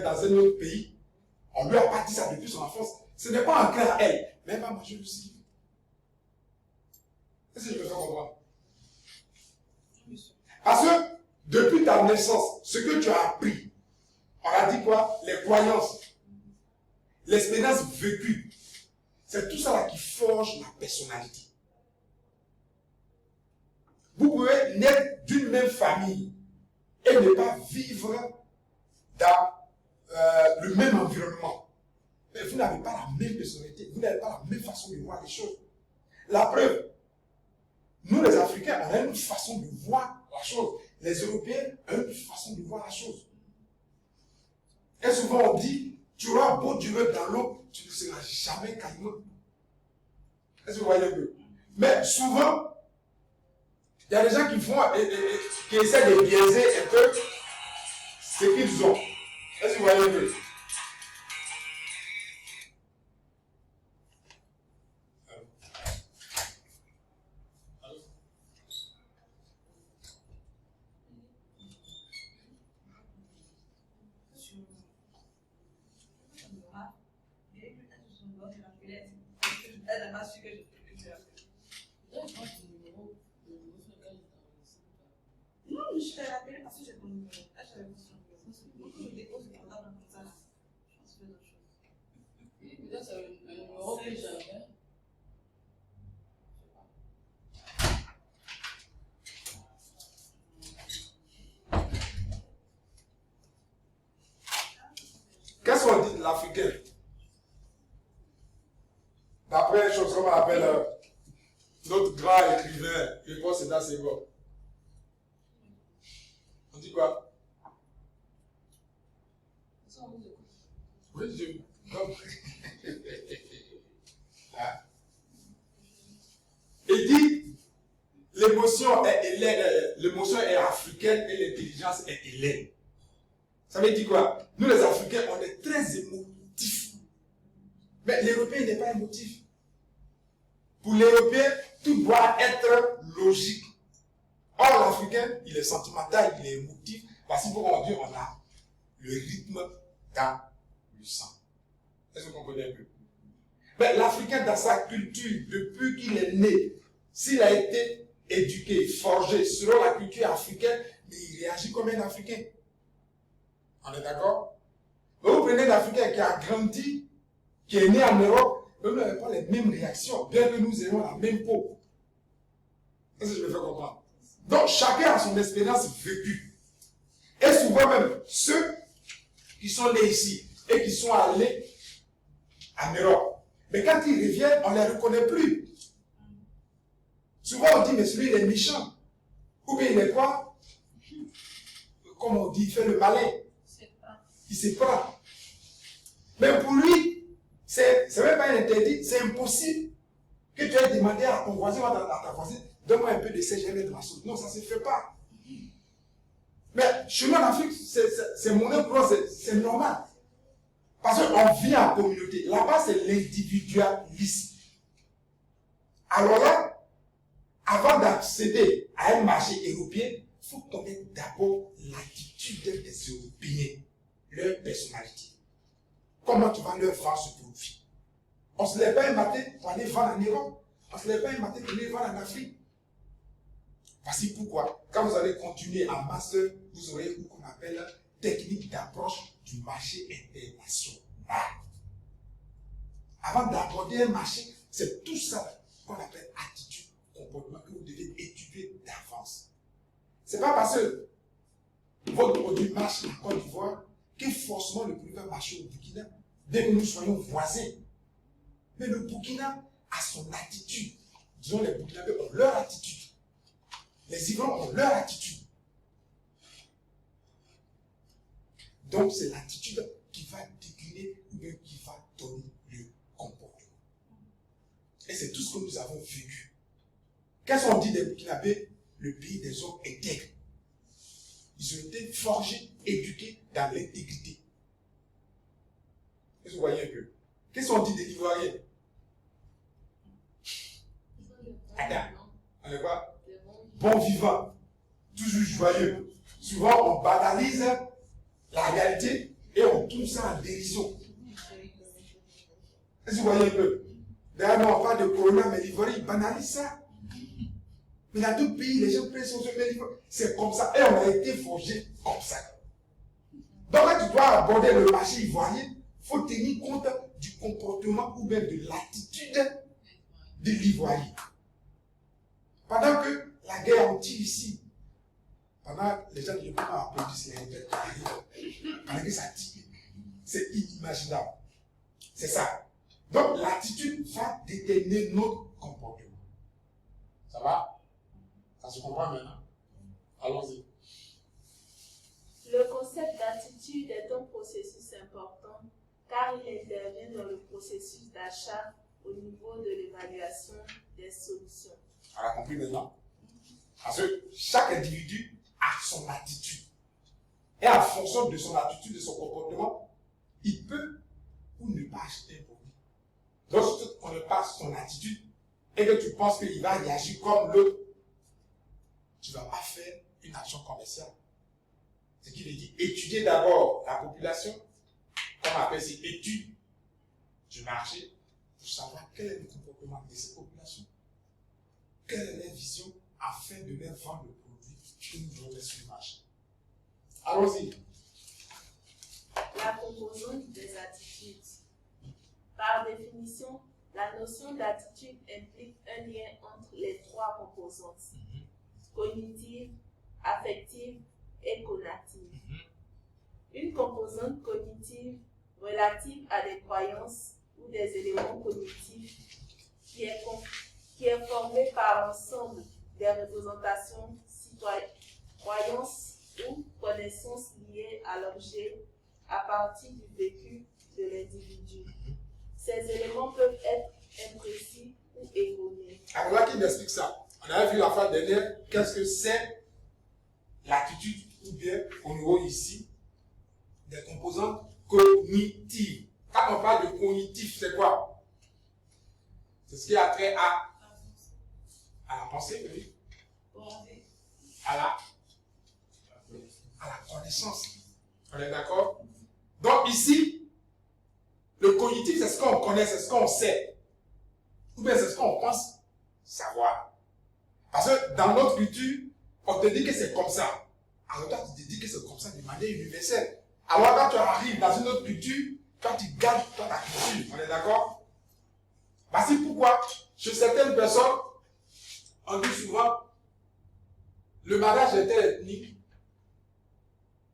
Speaker 1: dans un autre pays, on ne lui a pas dit ça depuis son enfance. Ce n'est pas un cas à elle, mais elle va manger le cellule. Est-ce que je me fais comprendre? Parce que depuis ta naissance, ce que tu as appris, on a dit quoi? Les croyances, l'expérience vécue, c'est tout ça là qui forge la personnalité. Vous pouvez naître d'une même famille et ne pas vivre dans le même environnement. Mais vous n'avez pas la même personnalité, vous n'avez pas la même façon de voir les choses. La preuve, nous les Africains, on a une façon de voir la chose. Les Européens ont une façon de voir la chose. Et souvent on dit, tu auras beau durer dans l'eau, tu ne seras jamais caillou. Est-ce que vous voyez un peu? Mais souvent, il y a des gens qui font qui essaient de biaiser un peu ce qu'ils ont. Est-ce que vous voyez un peu?
Speaker 4: Elle n'a pas su que je peux faire. Non, je t'ai rappelé parce que j'ai ton numéro. Là, j'avais pas son numéro. Je dépose le portable comme ça. Je pense que c'est autre chose.
Speaker 3: Et peut-être c'est un numéro que j'avais.
Speaker 1: Qu'est-ce qu'on dit de l'Africain? D'après une chose qu'on appelle notre grand écrivain, je pense que c'est assez bon. On dit quoi? Oui, je. Comme. Il dit l'émotion est africaine et l'intelligence est hellène. Ça veut dire quoi? Nous les Africains, on est très émotifs. Mais l'Européen n'est pas émotif. Pour l'Européen, tout doit être logique. Or, l'Africain, il est sentimental, il est émotif, parce qu'il faut qu'on dise, on a le rythme dans le sang. Est-ce que vous comprenez un peu? Mais l'Africain, dans sa culture, depuis qu'il est né, s'il a été éduqué, forgé selon la culture africaine, mais il réagit comme un Africain. On est d'accord? Mais vous prenez l'Africain qui a grandi, qui est né en Europe, mais vous n'avez pas les mêmes réactions, bien que nous ayons la même peau. Est-ce que je me fais comprendre? Donc, chacun a son expérience vécue. Et souvent même, ceux qui sont nés ici et qui sont allés en Europe, mais quand ils reviennent, on ne les reconnaît plus. Souvent, on dit, mais celui, il est méchant. Ou bien, il est quoi? Comme on dit, il fait le malin. Il se prend. Mais pour lui, c'est même pas un interdit, c'est impossible que tu aies demandé à ton voisin ou à ta voisine, donne-moi un peu de sel, je vais mettre ma sauce. Non, ça ne se fait pas. Mais chez nous en Afrique, c'est monnaie pour c'est normal. Parce qu'on vit en communauté. Là-bas, c'est l'individualisme. Alors là, avant d'accéder à un marché européen, il faut connaître d'abord l'attitude des Européens, leur personnalité. Comment tu vas leur vendre ce produit? On ne se lève pas un matin pour aller vendre en Europe. On ne se lève pas un matin pour aller vendre en Afrique. Voici pourquoi, quand vous allez continuer en master, vous aurez ce qu'on appelle technique d'approche du marché international. Avant d'aborder un marché, c'est tout ça qu'on appelle attitude, comportement que vous devez étudier d'avance. Ce n'est pas parce que votre produit marche en Côte d'Ivoire que forcément le produit va marcher au Burkina, dès que nous soyons voisins. Mais le Burkina a son attitude. Disons, les Burkinabés ont leur attitude. Les Ivoiriens ont leur attitude. Donc, c'est l'attitude qui va décliner ou bien qui va donner le comportement. Et c'est tout ce que nous avons vécu. Qu'est-ce qu'on dit des Burkinabés? Le pays des hommes intègres. Ils ont été forgés, éduqués dans l'intégrité. Est-ce que vous voyez un peu? Qu'est-ce qu'on dit des Ivoiriens? Adam. On est quoi? Bon vivant. Toujours joyeux. Souvent, on banalise la réalité et on tourne ça en dérision. Est-ce que vous voyez un peu? D'ailleurs, on parle de corona, mais l'Ivoirien, il banalise ça. Mais dans d'autres pays, les gens prennent son jeu, mais c'est comme ça. Et on a été forgé comme ça. Donc, quand tu dois aborder le marché ivoirien, il faut tenir compte du comportement ou même de l'attitude de l'Ivoirien. Pendant que la guerre en tire ici, pendant les gens ne peuvent pas applaudir les têtes qui arrivent, pendant que ça tire, c'est inimaginable. C'est ça. Donc, l'attitude va déterminer notre comportement. Ça va? Ça se comprend maintenant? Allons-y.
Speaker 5: Le concept d'attitude est un processus important car il intervient dans le processus d'achat au niveau de l'évaluation des solutions.
Speaker 1: On a compris maintenant? Parce que chaque individu a son attitude. Et en fonction de son attitude, de son comportement, il peut ou ne pas acheter un produit. Donc, si on ne passe son attitude et que tu penses qu'il va réagir comme l'autre, tu ne vas pas faire une action commerciale. Ce qui veut dire étudier d'abord la population, comme on appelle ces études du marché, pour savoir quel est le comportement de ces populations, quelle est leur vision afin de leur vendre le produit que nous voulons mettre sur le marché. Allons-y.
Speaker 5: La composante des attitudes. Par définition, la notion d'attitude implique un lien entre les trois composantes, cognitive, affective et conative. Une composante cognitive relative à des croyances ou des éléments cognitifs qui est formée par l'ensemble des représentations citoyennes, croyances ou connaissances liées à l'objet à partir du vécu de l'individu. Ces éléments peuvent être imprécis ou erronés.
Speaker 1: Alors là, qui m'explique ça? On avait vu la fois dernière, qu'est-ce que c'est l'attitude, ou bien au niveau ici, des composantes cognitives. Quand on parle de cognitif, c'est quoi? C'est ce qui a trait à la pensée, oui. À la connaissance. On est d'accord? Donc ici, le cognitif, c'est ce qu'on connaît, c'est ce qu'on sait. Ou bien c'est ce qu'on pense savoir. Parce que dans notre culture, on te dit que c'est comme ça. Alors toi, tu te dis que c'est comme ça de manière universelle. Alors quand tu arrives dans une autre culture, toi tu gardes ta culture. On est d'accord? Parce que pourquoi? Chez certaines personnes, on dit souvent, le mariage interethnique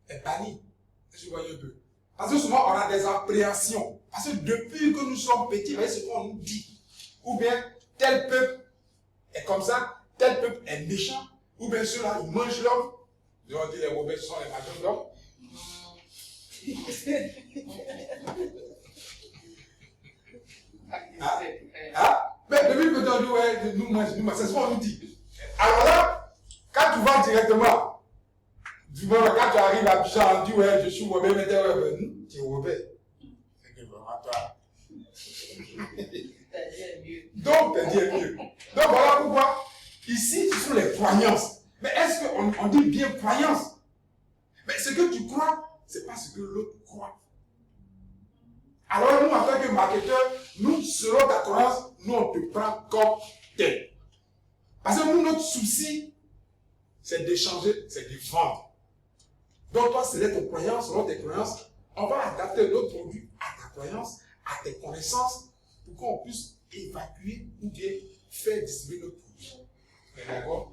Speaker 1: est banni. Je vois un peu. Parce que souvent, on a des appréhensions. Parce que depuis que nous sommes petits, c'est ce qu'on nous dit. Ou bien, tel peuple est comme ça, tel peuple est méchant, ou bien ceux-là, ils mangent l'homme. On dit les Robert, ce sont les mangeurs d'hommes. Mais depuis que tu as dit, ouais, nous mangeons, c'est ce qu'on nous dit. Alors là, quand tu vas directement, du moment quand tu arrives à Bichon, on dit, ouais, je suis Robert, mais tu es Robert. C'est que vraiment toi. Donc, t'as dit mieux. Donc, voilà pourquoi, ici, ce sont les croyances. Mais est-ce qu'on dit bien croyance? Mais ce que tu crois, c'est pas ce que l'autre croit. Alors, nous, en tant que marketeurs, nous, selon ta croyance, nous, on te prend comme tel. Parce que nous, notre souci, c'est d'échanger, c'est de vendre. Donc, toi, c'est ton croyance, selon tes croyances, on va adapter notre produit à ta croyance, à tes connaissances, pour qu'on puisse évacuer ou bien faire distribuer notre produit. D'accord?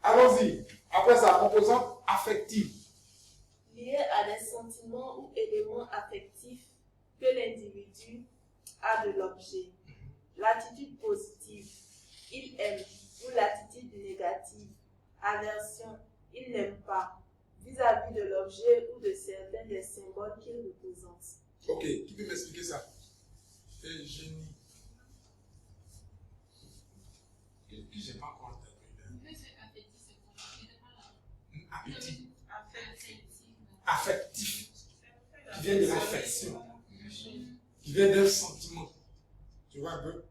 Speaker 1: Allons-y. Après ça, composante affective.
Speaker 5: Liée à des sentiments ou éléments affectifs que l'individu a de l'objet. L'attitude positive, il aime, ou l'attitude négative, aversion, il n'aime pas, vis-à-vis de l'objet ou de certains des symboles qu'il représente.
Speaker 1: Ok, qui peut m'expliquer ça? Génie. Que j'ai pas encore entendu. Appétit. Affectif. Qui vient de l'affection. Qui vient d'un sentiment. Tu vois un peu?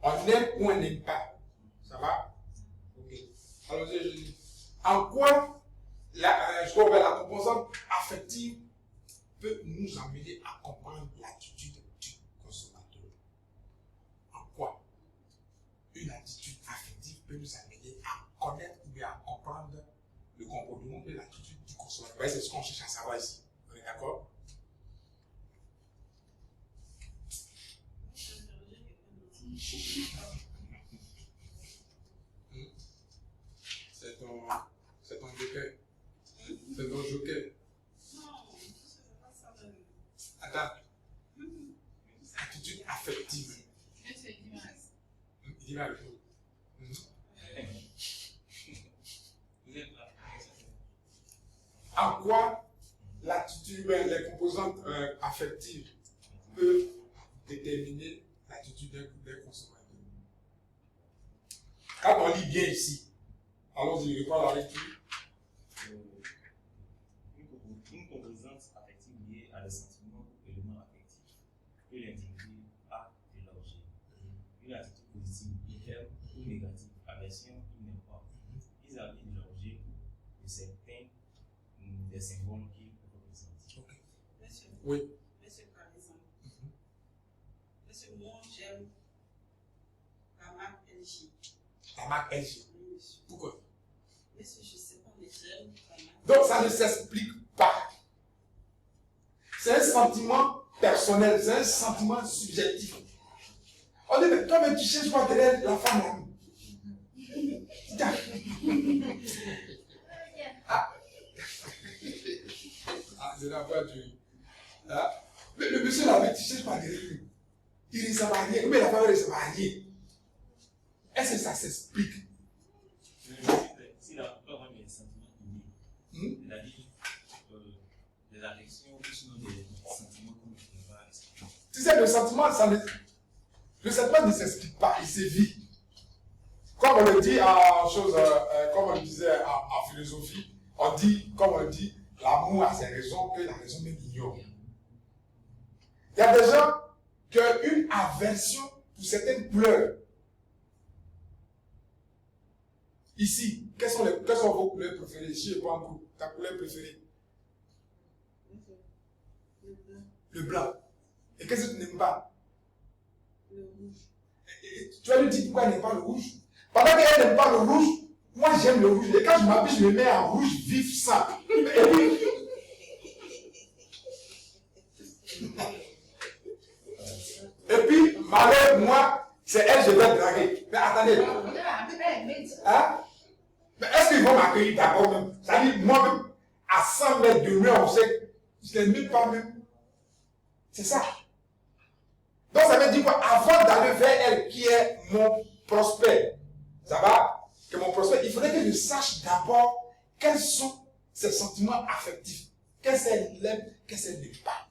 Speaker 1: On aime ou on n'aime pas. Ça va? Ok. Alors, génie. En quoi la composante affective peut nous amener à comprendre l'attitude du consommateur? En quoi une attitude affective peut nous amener à connaître ou bien à comprendre le comportement et l'attitude du consommateur? C'est ce qu'on cherche à savoir ici. On est d'accord? C'est ton joker. C'est ton joker. Attends. Attitude affective. Il dit la chose. En quoi l'attitude, les composantes affectives peuvent déterminer l'attitude d'un consommateur? Quand on lit bien ici, allons-y, je parle avec qui?
Speaker 6: Une composante affective liée à des sentiments ou éléments affectifs que l'individu a de l'objet. Une attitude positive, il aime, ou négative, aversion, il n'aime pas, vis-à-vis de l'objet ou de certains des symboles qu'il représente.
Speaker 1: Okay.
Speaker 2: Monsieur,
Speaker 1: Oui.
Speaker 2: monsieur, par exemple, monsieur, moi j'aime la marque LG.
Speaker 1: La marque LG.
Speaker 2: Oui, monsieur.
Speaker 1: Pourquoi?
Speaker 2: Monsieur, je ne sais pas, mais j'aime la marque.
Speaker 1: Donc ça ne s'explique pas. C'est un sentiment personnel, c'est un sentiment subjectif. On dit, mais toi-même tu cherches pas derrière la femme là. Je n'ai pas du. Mais le monsieur là, tu cherches pas derrière lui. Il est marié, mais la femme est mariée. Est-ce que ça s'explique?
Speaker 6: Si la plupart ont des sentiments innés, c'est-à-dire des affections ou sinon des sentiments qu'on ne peut pas expliquer.
Speaker 1: Tu sais, le sentiment ne s'explique pas, il sévit. Comme on le dit en chose, comme on le disait en philosophie, comme on dit, l'amour a ses raisons que la raison même ignore. Il y a des gens qui ont une aversion pour certaines couleurs. Ici, quelles sont vos couleurs préférées? Ici, je prends un coup. Ta couleur préférée?
Speaker 2: Le blanc,
Speaker 1: Le blanc. Et qu'est-ce que tu n'aimes pas?
Speaker 2: le rouge.
Speaker 1: Et tu vas lui dire pourquoi elle n'aime pas le rouge. Pendant qu'elle n'aime pas le rouge, moi j'aime le rouge. Et quand je m'habille, je me mets en rouge vif, simple. Et puis, malheur, moi, c'est elle, je vais draguer. Mais attendez. Hein? Mais est-ce qu'ils vont m'accueillir d'abord même? C'est-à-dire, moi-même, à 100 mètres de loin, on sait, je ne l'aime pas même. C'est ça. Donc ça veut dire quoi? Avant d'aller vers elle, qui est mon prospect, ça va? Que mon prospect, il faudrait que je sache d'abord quels sont ses sentiments affectifs. Qu'est-ce qu'elle aime, qu'est-ce qu'elle n'aime pas.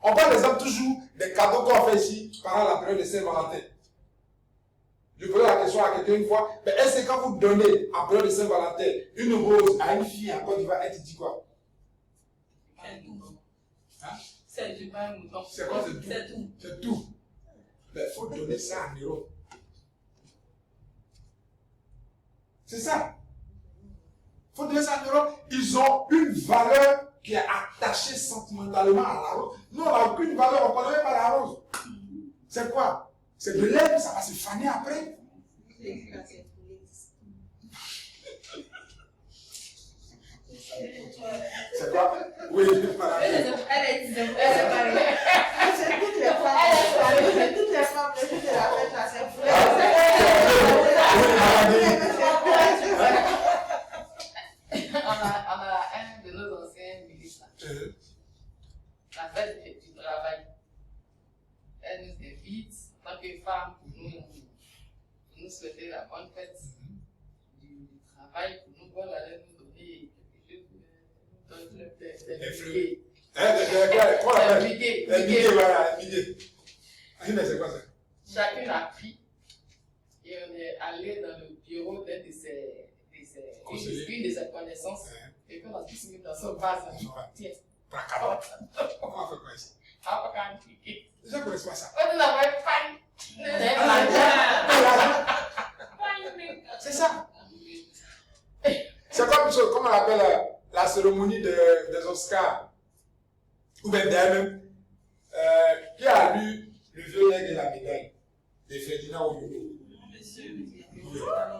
Speaker 1: On parle par exemple toujours des cadeaux qu'on fait ici pendant la période de Saint-Valentin. Je posais la question à quelqu'un une fois, mais est-ce que quand vous donnez en période de Saint-Valentin une rose à une fille en Côte d'Ivoire, elle te dit quoi? Hein?
Speaker 4: C'est pas un mouton.
Speaker 1: C'est quoi? C'est tout.
Speaker 4: C'est tout.
Speaker 1: C'est tout. Mais il faut donner ça en euros. C'est ça. Il faut donner ça en euros. Ils ont une valeur qui est attachée sentimentalement à la rose. Nous, on n'a aucune valeur, on ne connaît pas la rose. C'est quoi? C'est de l'air, ça va se faner après. C'est quoi? Oui, madame.
Speaker 2: C'est toutes les femmes. C'est toutes les femmes de la fête là,
Speaker 3: On a un de nos anciens ministres. La fête du travail. Elle nous invite en tant que
Speaker 7: que femmes, pour nous souhaiter la bonne fête du travail, pour nous, voilà, nous donner des billets.
Speaker 1: Quoi
Speaker 7: Des billets.
Speaker 1: Les billets, voilà, les billets. Mais c'est quoi ça?
Speaker 7: Chacune a pris et on est allé dans le bureau d'une de ses connaissances et puis on a tous mis dans son vase. Tiens.
Speaker 1: Comment on fait quoi ici? Les gens ne connaissent pas ça. C'est ça. C'est comme on appelle la cérémonie des Oscars. Ou bien d'ailleurs, qui a lu Le vieux nègre et la médaille de Ferdinand Oyoyo?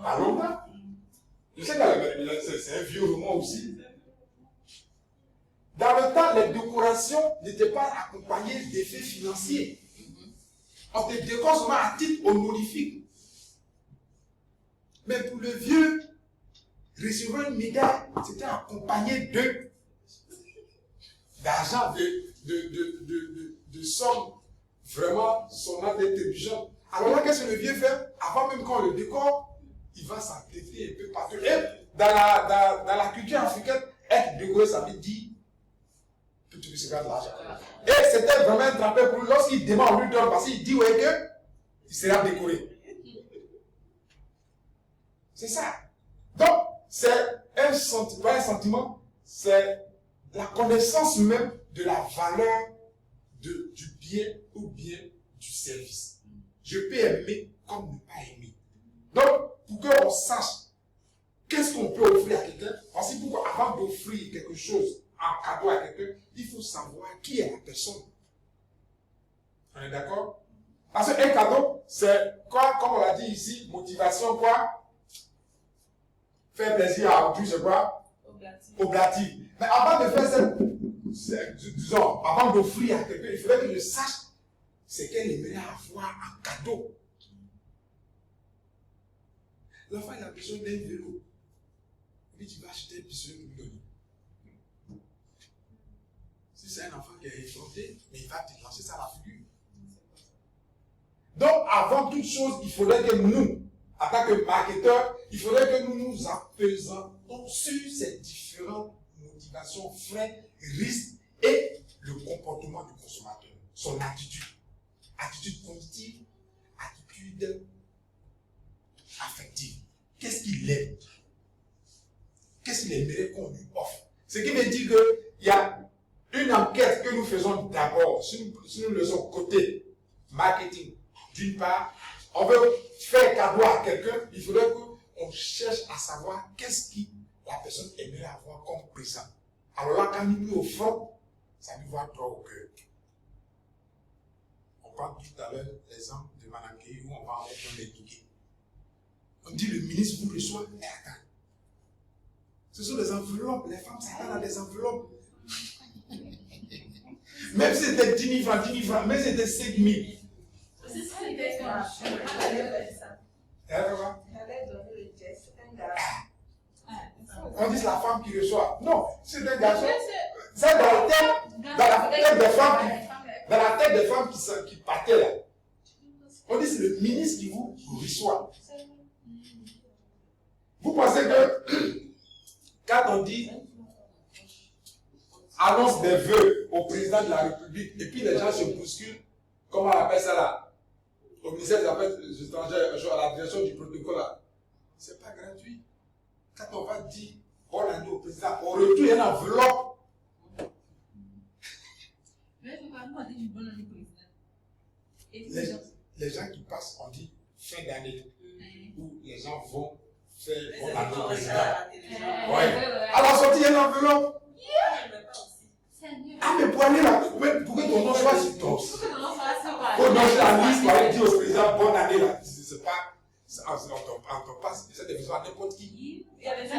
Speaker 1: Allons pas. Je sais que la médaille, c'est un vieux roman aussi. Dans le temps, les décorations n'étaient pas accompagnées d'effets financiers. On te décore seulement à titre honorifique. Mais pour le vieux, recevoir une médaille, c'était accompagné d'argent, de sommes vraiment sonnantes et intelligentes. Alors là, qu'est-ce que le vieux fait? Avant même qu'on le décore, il va s'entêter un peu partout. Et dans la culture africaine, être décoré, ça veut dire que tu recevras de l'argent. Et c'était vraiment un trempé pour lui. Lorsqu'il demande, on lui donne, parce qu'il dit ouais que il sera décoré. C'est ça. Donc, c'est un sentiment, c'est la connaissance même de la valeur du bien ou bien du service. Je peux aimer comme ne pas aimer. Donc, pour qu'on sache qu'est-ce qu'on peut offrir à quelqu'un, aussi pourquoi avant d'offrir quelque chose en cadeau à quelqu'un, il faut savoir qui est la personne. On est d'accord? Parce qu'un cadeau, c'est quoi, comme on l'a dit ici, motivation, quoi? Faire plaisir à autrui, c'est quoi? Oblatif. Mais avant de faire disons, avant d'offrir à quelqu'un, il faudrait que je sache ce qu'elle aimerait avoir en cadeau. L'enfant, il a besoin d'un vélo. Et puis tu vas acheter un pistolet pour lui donner. Si c'est un enfant qui est effronté, mais il va te lancer ça à la figure. Donc, avant toute chose, il faudrait que nous, en tant que marketeurs, il faudrait que nous nous apesantons sur ces différentes motivations, frais, risques et le comportement du consommateur, son attitude. Attitude positive, attitude affective. Qu'est-ce qu'il aime? Qu'est-ce qu'il aimerait qu'on lui offre? Ce qui veut dire qu'il y a une enquête que nous faisons d'abord, si nous le faisons côté marketing. D'une part, on veut faire cadeau à quelqu'un, il faudrait qu'on cherche à savoir qu'est-ce que la personne aimerait avoir comme présent. Alors là, quand nous lui offrons, ça lui va droit au cœur. On prend tout à l'heure l'exemple de Mme Gueye où on va aller dans les bouquets. On dit le ministre vous reçoit, mais attends. Ce sont des enveloppes, les femmes s'attendent à des enveloppes. Même si c'était 10 000 francs, même si c'était 5 000.
Speaker 5: C'est ça l'idée qu'on a. Elle donner le geste, un gars.
Speaker 1: On dit c'est la femme qui reçoit. Non, c'est un garçon. C'est dans la tête des femmes qui partaient là. On dit c'est le ministre qui vous reçoit. Vous pensez que quand on dit annonce des vœux au président de la République et puis les gens se bousculent, comment on appelle ça là? Au ministère des Affaires étrangères, à la direction du protocole là, c'est pas gratuit. Quand on va dire bonne année au président, on retourne une enveloppe.
Speaker 3: Mais il faut pas nous dire bonne année au président.
Speaker 1: Les gens qui passent, on dit fin d'année, où les gens vont faire bonne année au président. Ouais. Alors sortir une enveloppe. Ah, mais pour aller là, pour que ton nom soit sur ton. Pour donner la liste, pour aller dire au président bonne année là. C'est pas. On passe cette émission à n'importe qui.
Speaker 4: Il y a des gens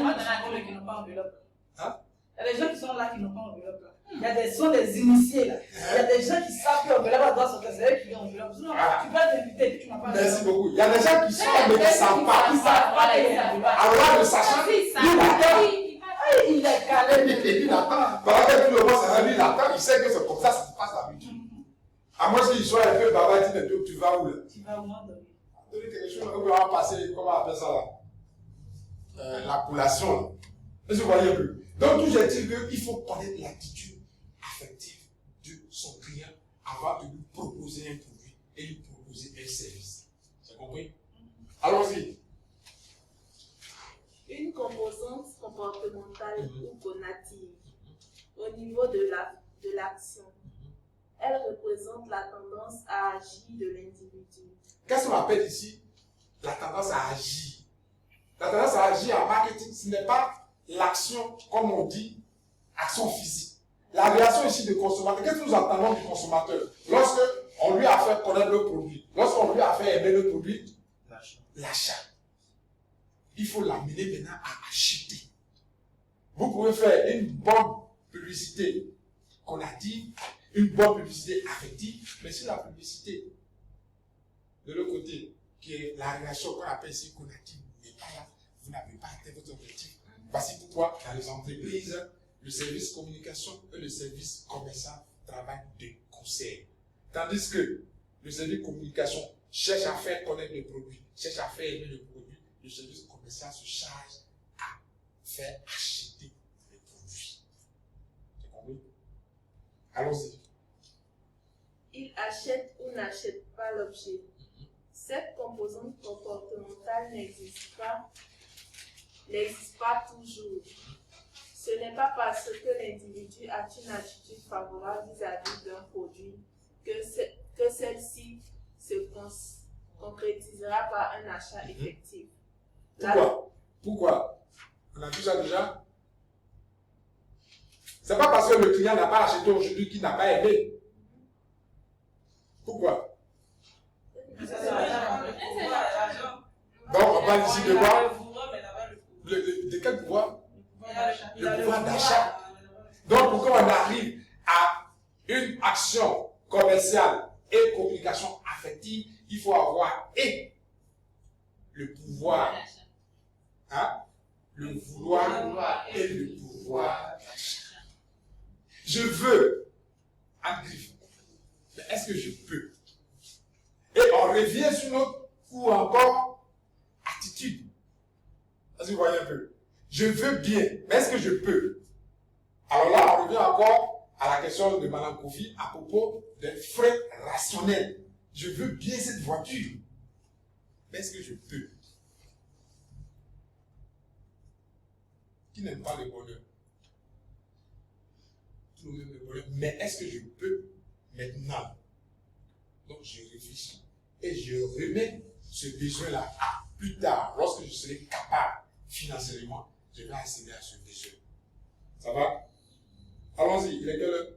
Speaker 4: qui n'ont pas enveloppe. Hein? Il y a des gens qui sont là qui n'ont pas enveloppe. Il y a des initiés là. Il y a des gens qui savent que l'enveloppe doit sortir. C'est eux qui ont enveloppe. Sinon, tu peux t'inviter et tu n'as pas enveloppe.
Speaker 1: Merci beaucoup. Il y a des gens qui sont là mais qui ne savent pas.
Speaker 4: Ils ne savent pas qu'il y a enveloppe.
Speaker 1: Alors là, le sachant,
Speaker 4: il est calé.
Speaker 1: Il attend. Pendant que tout le monde s'est rendu, il attend. Il sait que c'est comme ça se passe d'habitude. À moins qu'il soit un peu bavard, dis mais tu vas où là?
Speaker 4: Tu vas au moins dormir.
Speaker 1: Donner quelque chose, on va passer, comment on appelle ça là? La collation là. Est-ce que vous voyez un peu? Donc, toujours est-il qu'il faut connaître l'attitude affective de son client avant de lui proposer un produit et lui proposer un service. Vous avez compris? Allons-y.
Speaker 5: Une composante comportementale ou conative au niveau de l'action. Elle représente la tendance à agir de l'individu.
Speaker 1: Qu'est-ce qu'on appelle ici la tendance à agir? La tendance à agir en marketing, ce n'est pas l'action, comme on dit, action physique. La réaction ici du consommateur, qu'est-ce que nous entendons du consommateur? Lorsque on lui a fait connaître le produit, lorsqu'on lui a fait aimer le produit, l'achat. Il faut l'amener maintenant à acheter. Vous pouvez faire une bonne publicité qu'on a dit, une bonne publicité affective, mais si la publicité de l'autre côté, qui est la réaction qu'on appelle ici conative, n'est pas là, vous n'avez pas atteint votre objectif. Voici pourquoi dans les entreprises, le service communication et le service commercial travaillent de concert. Tandis que le service communication cherche à faire connaître le produit, cherche à faire aimer le produit, le service commercial se charge à faire acheter le produit. Vous compris? Allons-y.
Speaker 5: Il achète ou n'achète pas l'objet. Cette composante comportementale n'existe pas toujours. Ce n'est pas parce que l'individu a une attitude favorable vis-à-vis d'un produit que celle-ci se concrétisera par un achat effectif.
Speaker 1: Pourquoi? On a vu ça déjà? C'est pas parce que le client n'a pas acheté aujourd'hui qu'il n'a pas aimé. Pourquoi? Donc on parle ici de quoi? De quel pouvoir? Le pouvoir d'achat. Donc pour qu'on arrive à une action commerciale et communication affective, il faut avoir et le pouvoir, le vouloir et le pouvoir d'achat. Je veux, en griffe, mais est-ce que je peux? Et on revient sur notre ou encore attitude. Est-ce que vous voyez un peu? Je veux bien, mais est-ce que je peux? Alors là, on revient encore à la question de Mme Kofi à propos des frais rationnels. Je veux bien cette voiture, mais est-ce que je peux? Qui n'aime pas le bonheur? Tout le monde aime le bonheur, mais est-ce que je peux maintenant? Donc je réfléchis et je remets ce besoin-là à plus tard, lorsque je serai capable financièrement, je vais accéder à ce besoin. Ça va? Allons-y, il est quelle heure?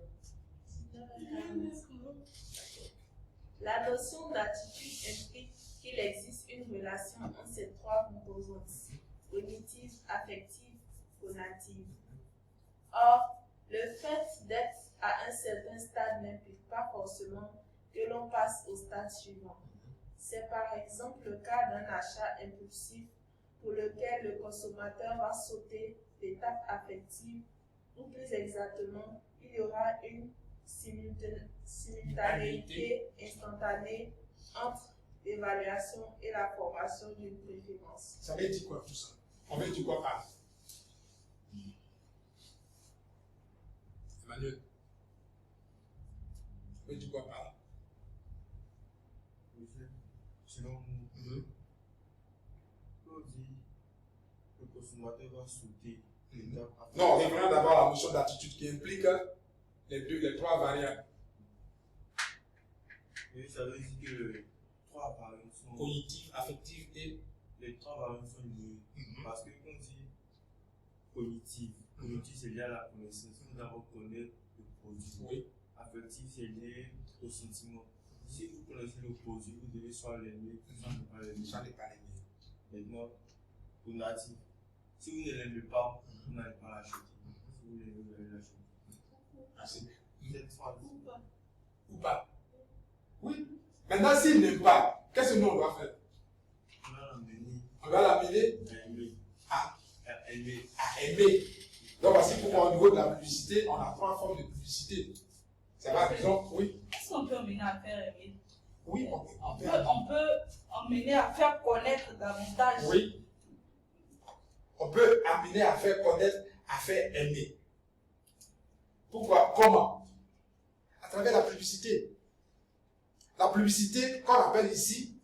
Speaker 5: La notion d'attitude implique qu'il existe une relation entre ces trois composantes, cognitive, affective, conative. Or, le fait d'être à un certain stade n'implique pas forcément que l'on passe au stade suivant. C'est par exemple le cas d'un achat impulsif pour lequel le consommateur va sauter l'étape affective, ou plus exactement, il y aura une simultanéité instantanée entre l'évaluation et la formation d'une préférence.
Speaker 1: Ça veut dire quoi tout ça? On veut dire quoi par? Emmanuel, ça veut dire quoi par?
Speaker 8: Selon nous, on dit que le consommateur va sauter l'étape.
Speaker 1: Non, revenons d'abord à la notion d'attitude qui implique les trois variables.
Speaker 8: Et ça veut dire que les trois variables sont
Speaker 1: Cognitive, affective et.
Speaker 8: Les trois variables sont liées. Parce que quand on dit cognitive, c'est lié à la connaissance. Nous avons connaître le produit.
Speaker 1: Oui.
Speaker 8: Affective, c'est lié au sentiment. Si vous connaissez le produit, vous devez soit l'aimer, soit ne pas l'aimer.
Speaker 1: Ça n'est pas l'aimer.
Speaker 8: Maintenant, conative, si vous ne l'aimez pas, vous n'allez pas l'acheter. Si vous l'aimez, vous allez l'acheter.
Speaker 1: Ah, c'est bien.
Speaker 8: Cette phrase.
Speaker 1: Ou pas? Oui. Maintenant, s'il n'aime pas, qu'est-ce que nous on doit faire?
Speaker 8: On va l'amener
Speaker 1: On va l'amener
Speaker 8: à aimer.
Speaker 1: à
Speaker 8: À aimer.
Speaker 1: aimer. Donc voici pourquoi au niveau de la publicité, on a trois formes de publicité. Ça va, disons, oui.
Speaker 4: Est-ce qu'on peut emmener à faire aimer?
Speaker 1: Oui, on peut.
Speaker 4: On peut emmener à faire connaître davantage.
Speaker 1: Oui. On peut amener à faire connaître, à faire aimer. Pourquoi? Comment? À travers la publicité. La publicité, qu'on appelle ici.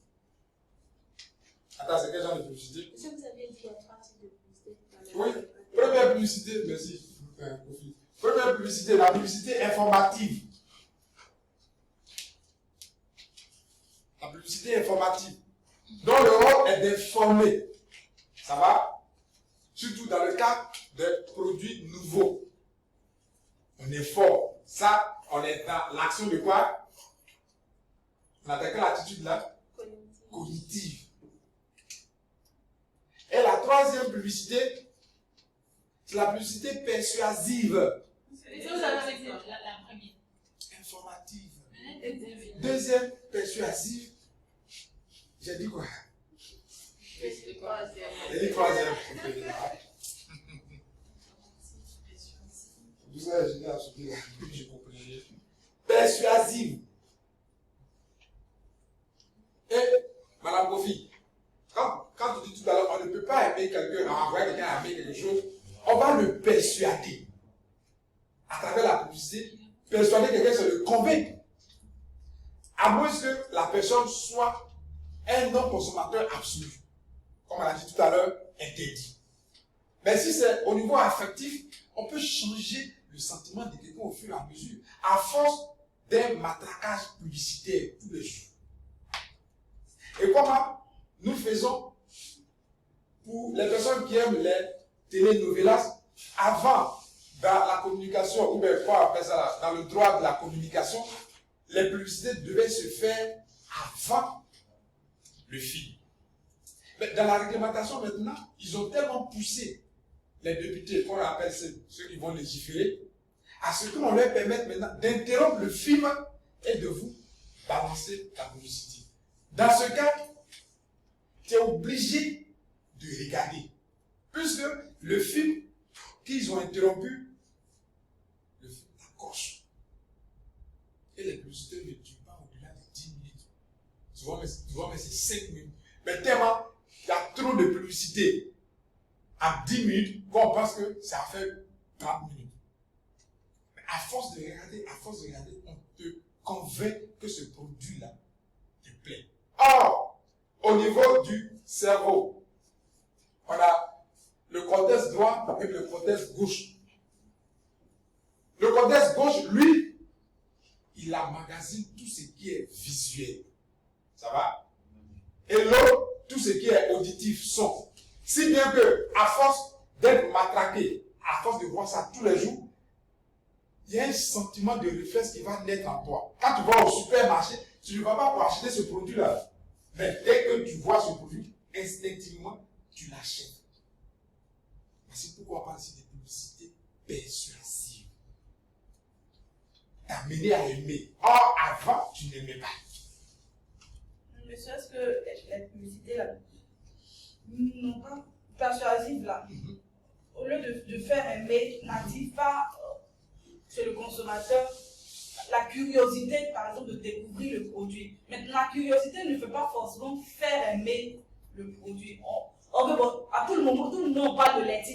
Speaker 1: Attends, c'est quel genre de publicité?
Speaker 5: Est-ce que vous avez dit qu'il y a 3 types de publicité?
Speaker 1: Oui. Première publicité, merci. Première publicité, la publicité informative. La publicité informative, dont le rôle est d'informer. Ça va? Surtout dans le cas de produits nouveaux. On est fort. Ça, on est dans l'action de quoi? On a quelle attitude là? Cognitive. Et la troisième publicité, c'est la publicité persuasive.
Speaker 3: Vous avez dit la première.
Speaker 1: Informative. Deuxième, persuasive. J'ai dit quoi? J'ai dit troisième. Vous avez j'ai dit là, j'ai compris. Persuasive. Et, Madame Kofi, quand tu dis tout à l'heure, on ne peut pas aimer quelqu'un, envoyer quelqu'un à aimer quelque chose, on va le persuader. À travers la publicité, persuader quelqu'un, c'est le convaincre. À moins que la personne soit un non-consommateur absolu. Comme on l'a dit tout à l'heure, interdit. Mais si c'est au niveau affectif, on peut changer le sentiment de quelqu'un au fur et à mesure, à force d'un matraquage publicitaire tous les jours. Et comment nous faisons pour les personnes qui aiment les télénovelas, avant, dans la communication, ou bien quoi appelle ça, dans le droit de la communication, les publicités devaient se faire avant le film. Mais dans la réglementation maintenant, ils ont tellement poussé les députés, qu'on appelle ceux qui vont légiférer, à ce qu'on leur permette maintenant d'interrompre le film et de vous balancer la publicité. Dans ce cas, tu es obligé de regarder. Puisque le film qu'ils ont interrompu, le film t'accroche. Et les publicités ne durent pas au-delà de 10 minutes. Tu vois, mais c'est 5 minutes. Mais tellement, il y a trop de publicité à 10 minutes qu'on pense que ça fait 30 minutes. Mais à force de regarder, on te convainc que ce produit-là te plaît. Or, au niveau du cerveau, on a le cortex droit et le cortex gauche. Le cortex gauche, lui, il emmagasine tout ce qui est visuel. Ça va? Et l'autre, tout ce qui est auditif, son. Si bien que, à force d'être matraqué, à force de voir ça tous les jours, il y a un sentiment de réflexe qui va naître en toi. Quand tu vas au supermarché, tu ne vas pas pour acheter ce produit-là. Mais dès que tu vois ce produit, instinctivement, tu l'achètes. C'est pourquoi on parle ici de publicité persuasive. T'amener à aimer. Or, avant, tu n'aimais pas.
Speaker 4: Mais est-ce que les publicités là, non pas persuasives là, au lieu de faire aimer, n'active pas chez le consommateur la curiosité, par exemple, de découvrir le produit. Maintenant, la curiosité ne fait pas forcément faire aimer le produit. On veut, bon, à tout le moment, tout le monde parle de laiti.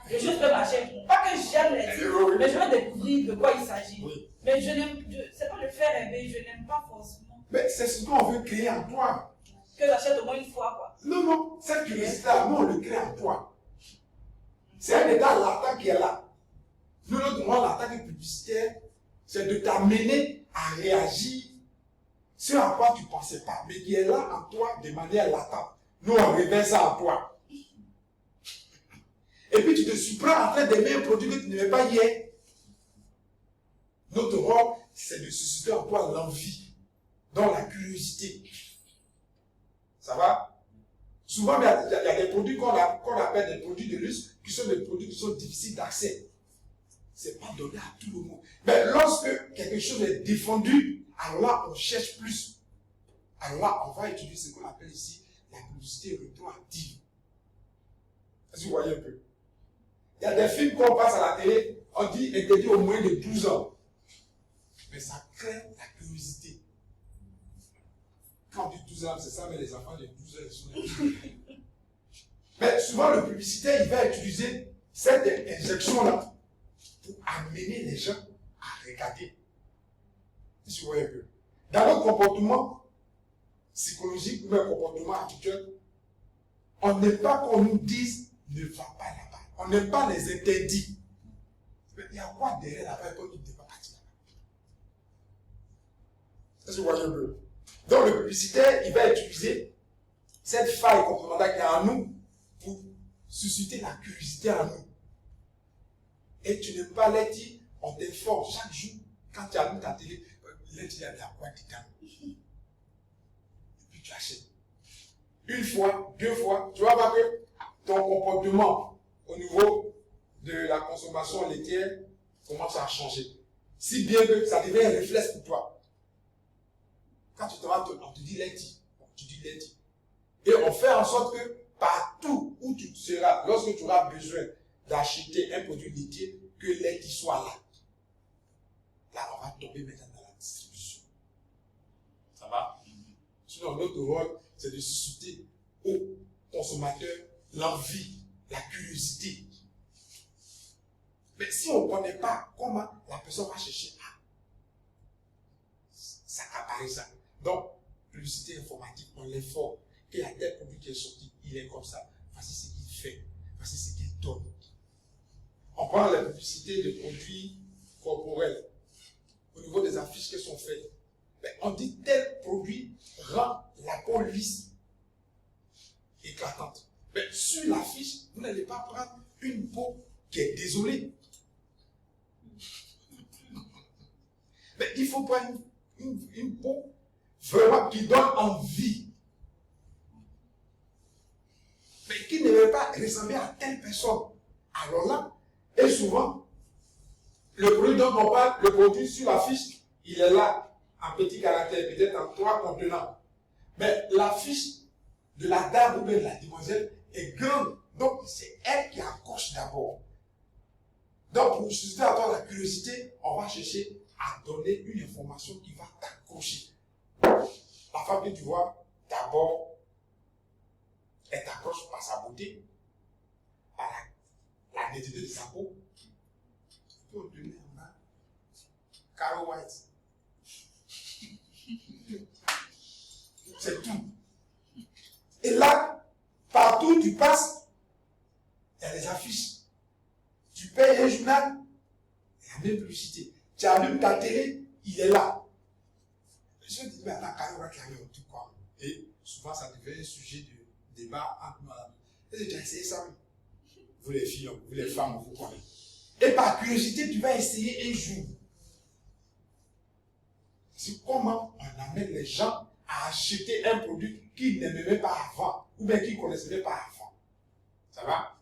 Speaker 4: Les choses peuvent marcher. Pas que j'aime laiti, mais je veux découvrir de quoi il s'agit. Oui. Mais c'est pas le faire aimer, je n'aime pas forcément.
Speaker 1: Mais c'est ce qu'on veut créer en toi.
Speaker 4: Que j'achète au moins une fois, quoi.
Speaker 1: Non, cette curiosité-là, nous, on le crée en toi. C'est un état latent qui est là. Nous, notre rôle en tant que publicitaire, c'est de t'amener à réagir sur à quoi tu ne pensais pas, mais qui est là en toi de manière latente. Nous, on révèle ça en toi. Et puis, tu te surprends en train d'aimer un produit que tu n'aimais pas hier. Notre rôle, c'est de susciter en toi l'envie, donc la curiosité. Ça va? Souvent, il y a des produits qu'on appelle des produits de luxe, qui sont des produits qui sont difficiles d'accès. Ce n'est pas donné à tout le monde. Mais lorsque quelque chose est défendu, alors là, on cherche plus. Alors là, on va étudier ce qu'on appelle ici la publicité rétroactive. Est-ce que vous voyez un peu? Il y a des films qu'on passe à la télé, on dit interdit au moins de 12 ans. mais ça crée la curiosité. Quand on dit 12 ans, c'est ça, mais les enfants de 12 ans, ils sont là. Mais souvent, le publicitaire, il va utiliser cette injection-là pour amener les gens à regarder. Si vous voyez un peu. Dans notre comportement psychologique ou un comportement habituel, on n'aime pas qu'on nous dise ne va pas là-bas. On n'aime pas les interdits. Mais il y a quoi derrière là-bas qu'on ne dit pas partir là-bas? Est-ce que vous voyez un peu? Donc le publicitaire, il va utiliser cette faille comportementale qui est en nous pour susciter la curiosité en nous. Et tu n'aimes pas les dire, on t'informe chaque jour, quand tu allumes ta télé, les dire, il y a quoi dedans. Et puis tu achètes. Une fois, deux fois, tu vas voir que ton comportement au niveau de la consommation laitière commence à changer. Si bien que ça devient un réflexe pour toi. Quand tu te vas, on te dit laitier, tu dis laitier. Et on fait en sorte que partout où tu seras, lorsque tu auras besoin d'acheter un produit laitier, que laitier soit là. Là, on va tomber maintenant dans la distribution. Ça va? Sinon, notre rôle, c'est de susciter aux consommateurs l'envie, la curiosité. Mais si on ne connaît pas comment la personne va chercher à s'accaparer ça. Donc, publicité informatique, on l'informe qu'il y a tel produit qui est sorti, il est comme ça. Voici ce qu'il fait, voici ce qu'il donne. On prend la publicité de produits corporels. Au niveau des affiches qui sont faites, on dit tel produit rend la peau lisse, éclatante. Mais sur l'affiche, vous n'allez pas prendre une peau qui est désolée. Mais il faut prendre une peau vraiment qui donne envie. Mais qui ne va pas ressembler à telle personne. Alors là, et souvent, le produit dont on parle, le produit sur l'affiche, il est là, en petit caractère, peut-être en 3 contenants. Mais l'affiche de la dame ou bien de la demoiselle est grande. Donc, c'est elle qui accroche d'abord. Donc, pour susciter à toi la curiosité, on va chercher à donner une information qui va t'accrocher. La femme que tu vois, d'abord, elle t'accroche par sa beauté, par la netteté de sa peau. Tu peux donner en bas. Caro White. C'est tout. Et là, partout où tu passes, il y a des affiches. Tu payes un journal, il y a la même publicité. Tu allumes ta télé, il est là. Je me dis, mais attends, Caro White, il y a un truc quoi. Et souvent, ça devient un sujet de débat entre nous. Est-ce que tu as essayé ça? Vous les filles, vous les femmes, vous connaissez. Et par curiosité, tu vas essayer un jour. C'est comment on amène les gens à acheter un produit qu'ils n'aimaient pas avant, ou bien qu'ils ne connaissaient pas avant. Ça va?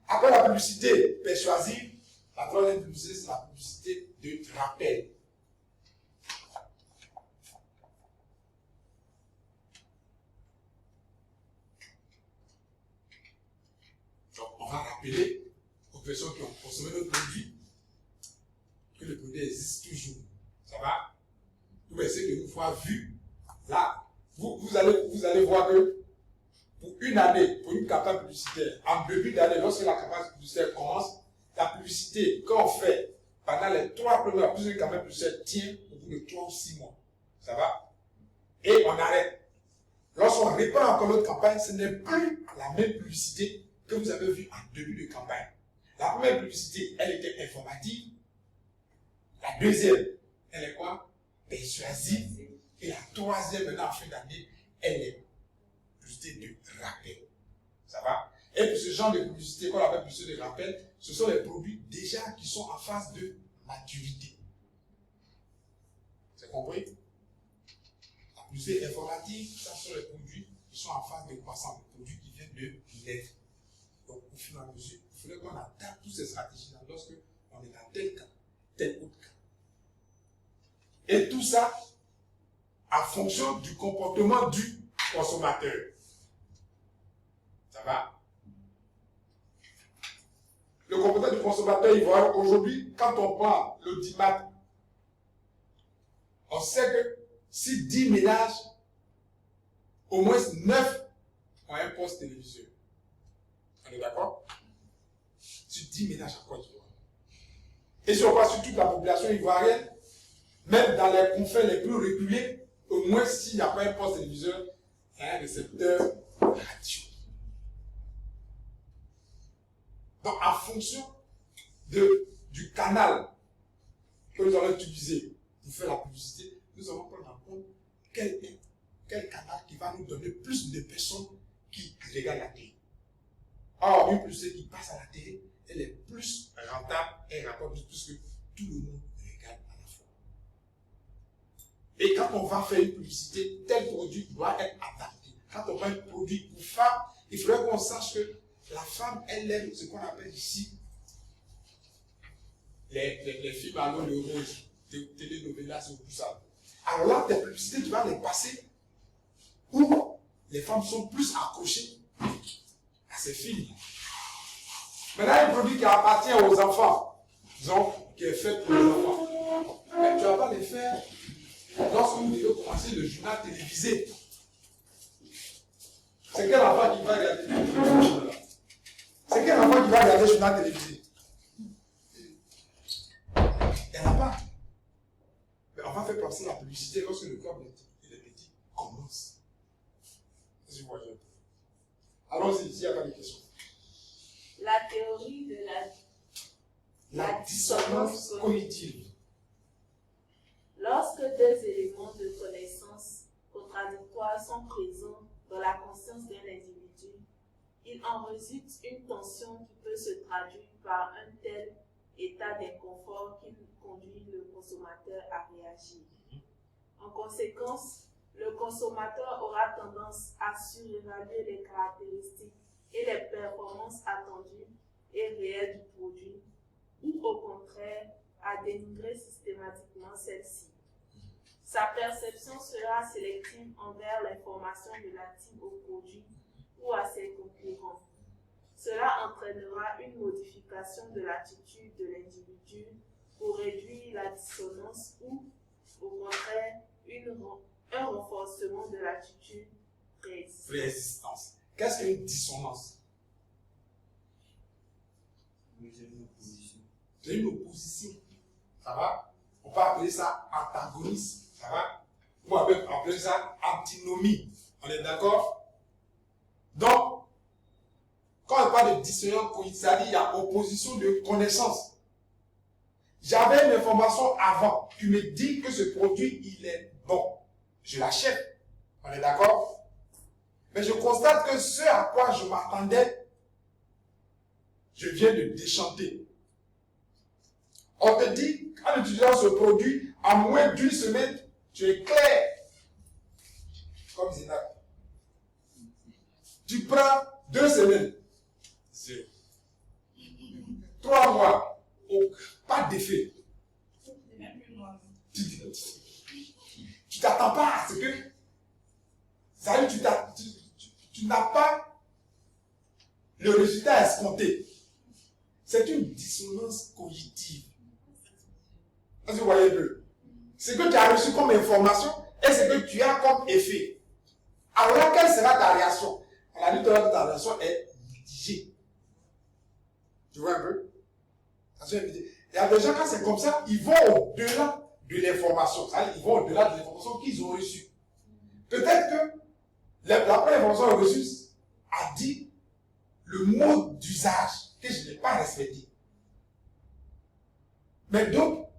Speaker 1: Après la publicité persuasive, la troisième publicité, c'est la publicité de rappel. Donc, on va rappeler aux personnes qui ont consommé notre produit que le produit existe toujours. Ça va? Tout essayer de nous voir vu. Là, vous allez voir que pour une année, pour une campagne publicitaire, en début d'année, lorsque la campagne publicitaire commence, la publicité qu'on fait pendant les 3 premiers mois, plus une campagne publicitaire tient au bout de 3 ou 6 mois. Ça va? Et on arrête. Lorsqu'on répand encore notre campagne, ce n'est plus la même publicité que vous avez vue en début de campagne. La première publicité, elle était informative. La deuxième, elle est quoi? Persuasive. Et la troisième, maintenant, en fin d'année, elle est publicité de rappel. Ça va? Et pour ce genre de publicité qu'on appelle publicité de rappel, ce sont les produits déjà qui sont en phase de maturité. C'est compris? La publicité informative, ça sont les produits qui sont en phase de croissance, les produits qui viennent de naître. Donc, au fur et à mesure, il faudrait qu'on adapte toutes ces stratégies-là lorsque on est dans tel cas, tel autre cas. Et tout ça en fonction du comportement du consommateur. Ça va? Le comportement du consommateur, il va aujourd'hui, quand on prend l'audimat, on sait que si 10 ménages, au moins 9 ont un poste téléviseur. On est d'accord? Sur 10 ménages à Côte d'Ivoire. Et si on passe sur toute la population ivoirienne, même dans les confins les plus reculés, au moins s'il n'y a pas un poste téléviseur, il y a un récepteur radio. Donc en fonction du canal que nous allons utiliser pour faire la publicité, nous allons prendre en compte quel canal qui va nous donner plus de personnes qui regardent la télé. Or, une publicité qui passe à la télé, elle est plus rentable et rapporte plus que tout le monde regarde à la fois. Et quand on va faire une publicité, tel produit doit être adapté. Quand on vend un produit pour femme, il faudrait qu'on sache que la femme, elle aime ce qu'on appelle ici les films à l'eau de rose, télénovelas ou tout ça. Alors là, tes publicités, tu vas les passer où les femmes sont plus accrochées à ces films. Maintenant, un produit qui appartient aux enfants, disons, qui est fait pour les enfants, mais tu ne vas pas les faire lorsque vous devez commencer le journal télévisé. C'est quel enfant qui va regarder le journal? C'est quel enfant qui va regarder le journal télévisé? Il n'y en a pas. Mais on va faire passer la publicité lorsque le corps est petit commence. Allons-y, s'il n'y a pas de questions.
Speaker 5: La théorie de
Speaker 1: la dissonance cognitive.
Speaker 5: Lorsque deux éléments de connaissance contradictoires sont présents dans la conscience d'un individu, il en résulte une tension qui peut se traduire par un tel état d'inconfort qui conduit le consommateur à réagir. En conséquence, le consommateur aura tendance à surévaluer les caractéristiques et les performances attendues et réelles du produit, ou au contraire, à dénigrer systématiquement celle-ci. Sa perception sera sélective envers l'information relative au produit ou à ses concurrents. Cela entraînera une modification de l'attitude de l'individu pour réduire la dissonance ou, au contraire, un renforcement de l'attitude
Speaker 1: préexistence. Qu'est-ce qu'une dissonance? C'est une opposition. Ça va? On peut appeler ça antagonisme. Ça va? On peut appeler ça antinomie. On est d'accord? Donc, quand on parle de dissonance cognitive, ça dit il y a opposition de connaissance. J'avais une information avant qui me dit que ce produit, il est bon. Je l'achète. On est d'accord? Mais je constate que ce à quoi je m'attendais, je viens de déchanter. On te dit, en utilisant ce produit, en moins d'une semaine, tu es clair. Comme Zénab. Tu prends 2 semaines. 3 mois. Pas d'effet. Tu t'attends pas à ce que. Ça veut dire tu n'as pas le résultat escompté. C'est une dissonance cognitive. Est-ce que vous voyez un peu? Ce que tu as reçu comme information et ce que tu as comme effet. Alors là, quelle sera ta réaction? On a dit tout à l'heure que ta réaction est mitigée. Tu vois un peu? Il y a des gens, quand c'est comme ça, ils vont au-delà de l'information. Ils vont au-delà de l'information qu'ils ont reçue. Peut-être que la première information reçue a dit le mot d'usage que je n'ai pas respecté. Mais donc,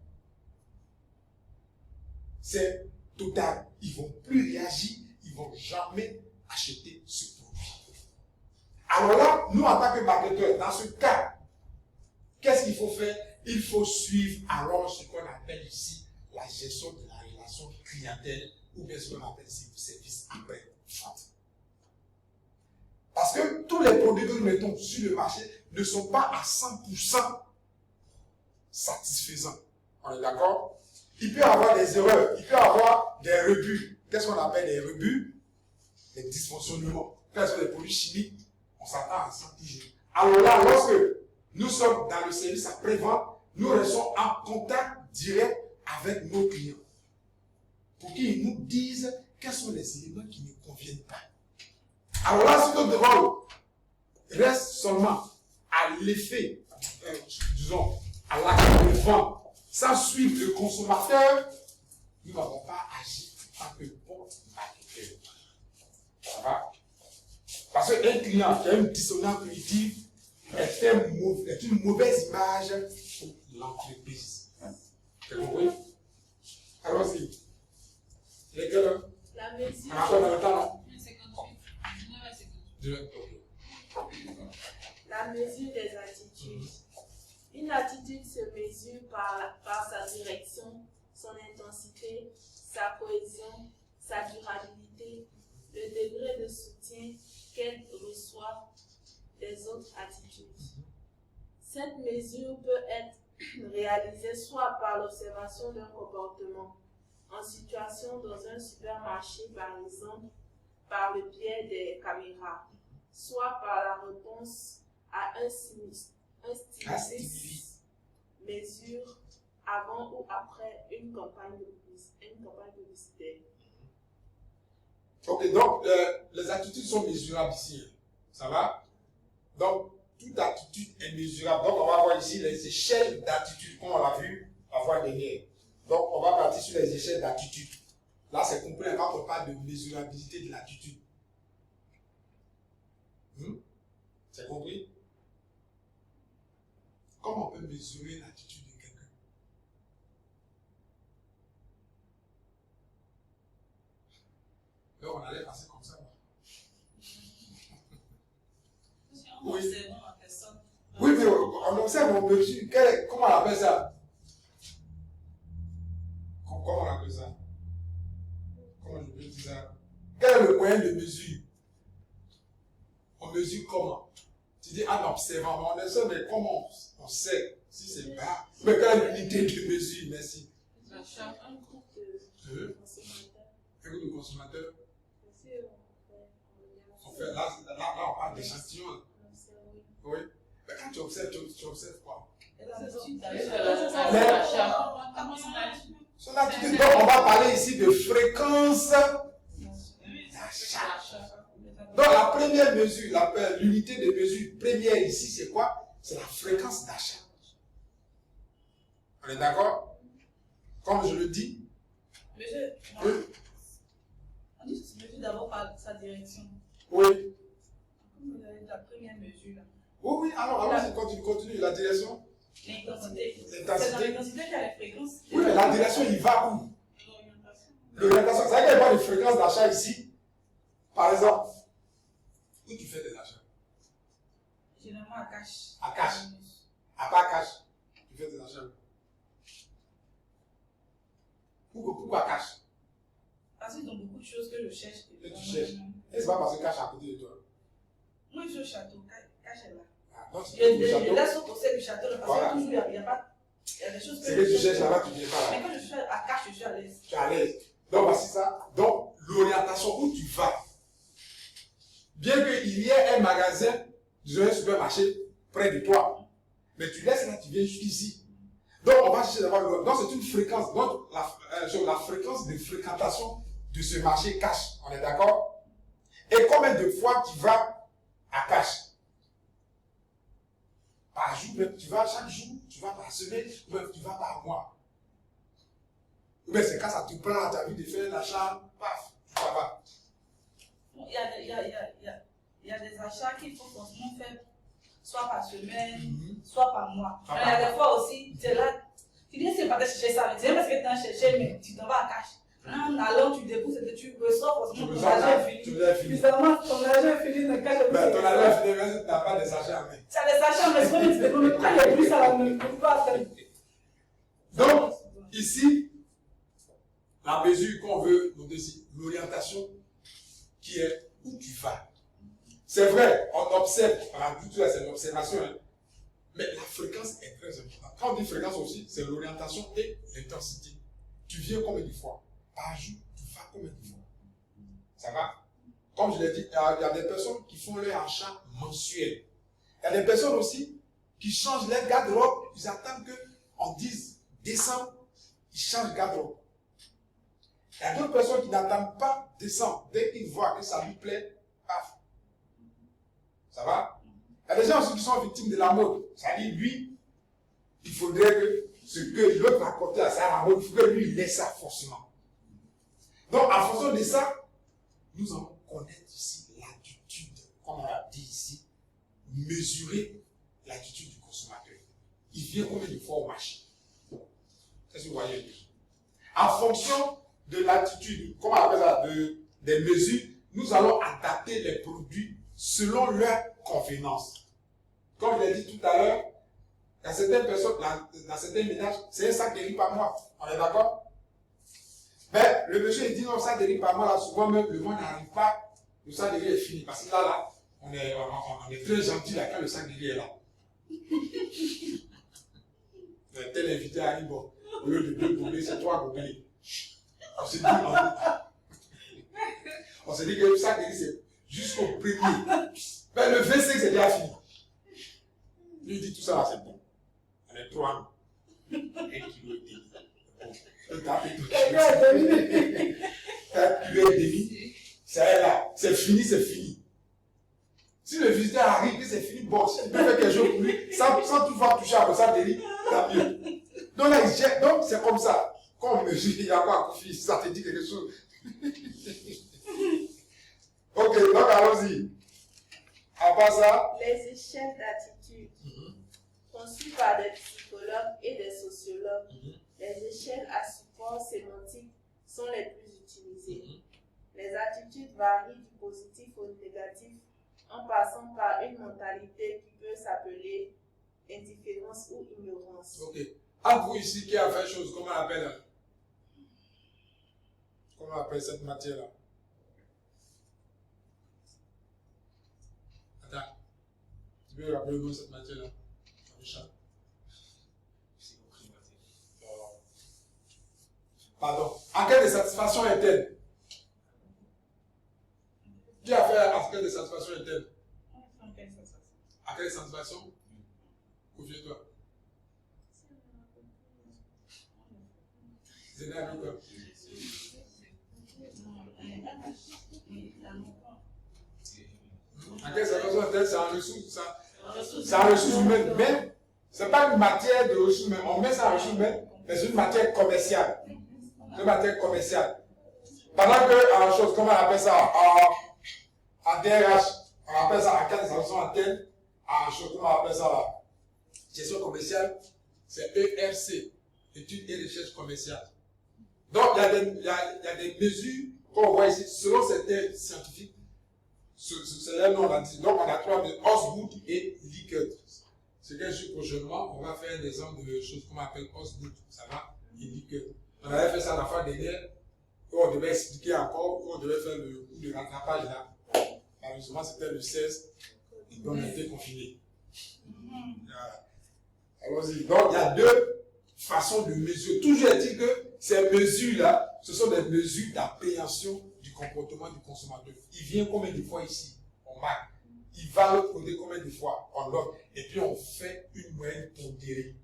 Speaker 1: c'est total. Ils ne vont plus réagir, ils ne vont jamais acheter ce produit. Alors là, nous en tant que marketeurs, dans ce cas, qu'est-ce qu'il faut faire? Il faut suivre alors ce qu'on appelle ici la gestion de la relation clientèle ou bien ce qu'on appelle ici le service après vente. Parce que tous les produits que nous mettons sur le marché ne sont pas à 100% satisfaisants. On est d'accord? Il peut y avoir des erreurs, il peut y avoir des rebuts. Qu'est-ce qu'on appelle des rebuts? Des dysfonctionnements. Quand ce sont des produits chimiques, on s'attend à ça toujours. Alors là, lorsque nous sommes dans le service après-vente, nous restons en contact direct avec nos clients. pour qu'ils nous disent quels sont les éléments qui ne conviennent pas. Alors là, si notre rôle reste seulement à l'effet, disons, à l'acte de vente, sans suivre le consommateur, nous n'avons pas agi en tant que bon marketeur. Ça va? Parce qu'un client qui a une dissonance cognitive est une mauvaise image pour l'entreprise. Vous comprenez? Allons-y. Lesquels?
Speaker 5: La mesure.
Speaker 1: On attend dans le temps, non?
Speaker 3: 58. 19 à 52.
Speaker 5: La mesure des attitudes. Une attitude se mesure par sa direction, son intensité, sa cohésion, sa durabilité, le degré de soutien qu'elle reçoit des autres attitudes. Cette mesure peut être réalisée soit par l'observation d'un comportement en situation dans un supermarché, par exemple, par le biais des caméras, soit par la réponse à un stimulus, mesure avant ou après une campagne publicitaire.
Speaker 1: Ok, donc les attitudes sont mesurables ici. Ça va? Donc, toute attitude est mesurable. Donc, on va voir ici les échelles d'attitude, comme on l'a vu la fois dernière. Donc, on va partir sur les échelles d'attitude. Là, c'est compris quand on parle de mesurabilité de l'attitude. C'est compris? Comment on peut mesurer l'attitude de quelqu'un? Donc, on allait passer comme ça.
Speaker 4: En observant la personne.
Speaker 1: Oui, mais on observe, on mesure. Comment on appelle ça? Comment on appelle ça? Comment je peux dire ça? Quel est le moyen de mesure? On mesure comment? Tu dis en observant, mais on observe, mais comment on sait si c'est bas? Mais quelle est l'unité de mesure? Merci.
Speaker 5: Un groupe de consommateurs.
Speaker 1: Un groupe de consommateurs.
Speaker 5: Aussi,
Speaker 1: On fait, là, on parle d'échantillons. Oui. Mais quand tu observes quoi?
Speaker 4: L'attitude
Speaker 1: Son attitude. Donc, on va parler ici de fréquence d'achat. Donc, la première mesure, l'unité de mesure première ici, c'est quoi? C'est la fréquence d'achat. On est d'accord? Comme je le dis.
Speaker 4: Monsieur,
Speaker 1: Oui.
Speaker 4: on dit que c'est mesure d'abord par sa direction.
Speaker 1: Oui.
Speaker 4: Comme vous avez la première mesure là.
Speaker 1: Oui, alors continue. La direction.
Speaker 4: L'intensité. C'est
Speaker 1: L'intensité.
Speaker 4: dans l'intensité qu'il y a la fréquence.
Speaker 1: Oui, mais la direction, il va où?
Speaker 4: L'orientation.
Speaker 1: L'orientation. C'est vrai qu'il y a pas de fréquence d'achat ici. Par exemple, où tu fais des achats?
Speaker 4: Généralement à cash.
Speaker 1: À cash. À part cash, tu fais des achats. Pourquoi cash?
Speaker 4: Parce qu'ils ont beaucoup de choses que je cherche.
Speaker 1: Que tu cherches. Et c'est pas parce que cash est à côté de toi.
Speaker 4: Moi, je suis au château. Cash est là.
Speaker 1: Ah, donc,
Speaker 4: Je laisse au conseil du château parce
Speaker 1: Voilà.
Speaker 4: que toujours il y a pas. Il y a des choses
Speaker 1: c'est que tu cherches là-bas, tu viens pas là.
Speaker 4: Mais quand je suis à cash, je suis à l'aise.
Speaker 1: Tu es à l'aise. Donc, voici ça. Donc, l'orientation où tu vas. Bien qu'il y ait un magasin, disons un supermarché près de toi, mais tu laisses là, tu viens jusqu'ici. Donc, on va chercher d'abord. Donc, c'est une fréquence. Donc, la fréquence de fréquentation de ce marché cash. On est d'accord? Et combien de fois tu vas à cash? Par jour, même, tu vas chaque jour, tu vas par semaine, même tu vas par mois. Ou bien c'est quand ça te prend, tu as envie de faire un achat, paf, tu vas.
Speaker 4: Il y a des achats qu'il faut forcément faire soit par semaine, soit par mois. Mais il y a des fois aussi, tu es là, tu dis c'est pas de chercher ça, mais c'est parce que tu as cherché, mais tu t'en vas à cash. En allant, tu dépousses et tu ressors forcément ton argent est fini. Finalement, ton argent est fini, donc quand je
Speaker 1: Mais ton argent est fini, mais tu n'as pas des achats en main.
Speaker 4: Tu as des achats, mais c'est comme tu te demandes, quand il n'y a plus ça, on ne peut pas attendre.
Speaker 1: Donc, ici, la mesure qu'on veut noter ici, l'orientation qui est où tu vas. C'est vrai, on observe, c'est l'observation, hein, mais la fréquence est très importante. Quand on dit fréquence aussi, c'est l'orientation et l'intensité. Tu viens combien de fois? Par jour, tu vas combien de fois? Ça va? Comme je l'ai dit, il y a des personnes qui font leur achat mensuel. Il y a des personnes aussi qui changent leur garde-robe. Ils attendent qu'on dise décembre, ils changent garde-robe. Il y a d'autres personnes qui n'attendent pas descendre. Dès qu'ils voient que ça lui plaît, paf. Ça va? Il y a des gens aussi qui sont victimes de la mode. Ça dit, lui, il faudrait que ce que l'autre a apporté à ça, la mode, il faut que lui, il laisse ça forcément. Donc, en fonction de ça, nous allons connaître ici l'attitude, comme on l'a dit ici, mesurer l'attitude du consommateur. Il vient combien de fois au marché? Qu'est-ce que vous voyez? En fonction de l'attitude, comment on appelle ça, des mesures, nous allons adapter les produits selon leur convenance. Comme je l'ai dit tout à l'heure, il y a certaines personnes, dans certains ménages, c'est un sac de riz par mois. On est d'accord? Mais le monsieur il dit non, ça de riz par mois, là, souvent même le mois n'arrive pas, le sac de riz est fini. Parce que là, on est très gentil là, quand le sac de riz est là. Tel invité arrive, bon, au lieu de 2 gobelets, c'est 3 gobelets. On s'est dit que le sac de riz, c'est jusqu'au premier. Mais le 25, c'est déjà fini. Lui dit tout ça là, c'est bon. On est 3. 1 kilo et demi. Bon. 4 kilo et demi. C'est là. C'est fini, c'est fini. Si le visiteur arrive, que c'est fini, bon, si il peut faire quelque chose pour lui, sans toutefois toucher à ça, délit, tant mieux. Donc là, il jette. Donc c'est comme ça. Quand on mesure, il y a quoi, ça te dit quelque chose. Ok, donc allons-y. À part ça.
Speaker 5: Les échelles d'attitude. Conçues par des psychologues et des sociologues, les échelles à support sémantique sont les plus utilisées. Les attitudes varient du positif au négatif en passant par une mentalité qui peut s'appeler indifférence ou ignorance.
Speaker 1: Ok. À vous ici qui a fait chose, comment on appelle? Comment on appelle cette matière-là? Attends. Tu peux rappeler le nom de cette matière-là? Richard. Pardon. Enquête de satisfaction interne. Qui a fait enquête de satisfaction interne? Enquête de satisfaction? Confiez-toi. C'est là, quoi. Enquête de satisfaction interne, c'est en ressources, ça. C'est en ressources humaines. Mais ce n'est pas une matière de ressources humaines. On met ça en ressources humaines, mais c'est une matière commerciale. C'est une matière commerciale. Pendant que, en chose, comment on appelle ça? En DRH, on appelle ça enquête de satisfaction interne. En chose, comment on appelle ça là? Gestion commerciale, c'est ERC, études et recherche commerciale. Donc, il y a des mesures qu'on voit ici, selon certains scientifiques, c'est là nous on a dit. Donc, on a 3 mesures, Osgood et Likert. C'est qu'un jour prochainement, on va faire des exemples de choses qu'on appelle Osgood, ça va, et Likert. On avait fait ça la fois dernière, où on devait expliquer encore, où on devait faire le coup de rattrapage là. Malheureusement, c'était le 16, et donc on a été confinés. Voilà. Allons-y. Donc, il y a 2 façons de mesurer. Toujours est-il que ces mesures-là, ce sont des mesures d'appréhension du comportement du consommateur. Il vient combien de fois ici? On marque. Il va le coder combien de fois? On note. Et puis, on fait une moyenne pondérée.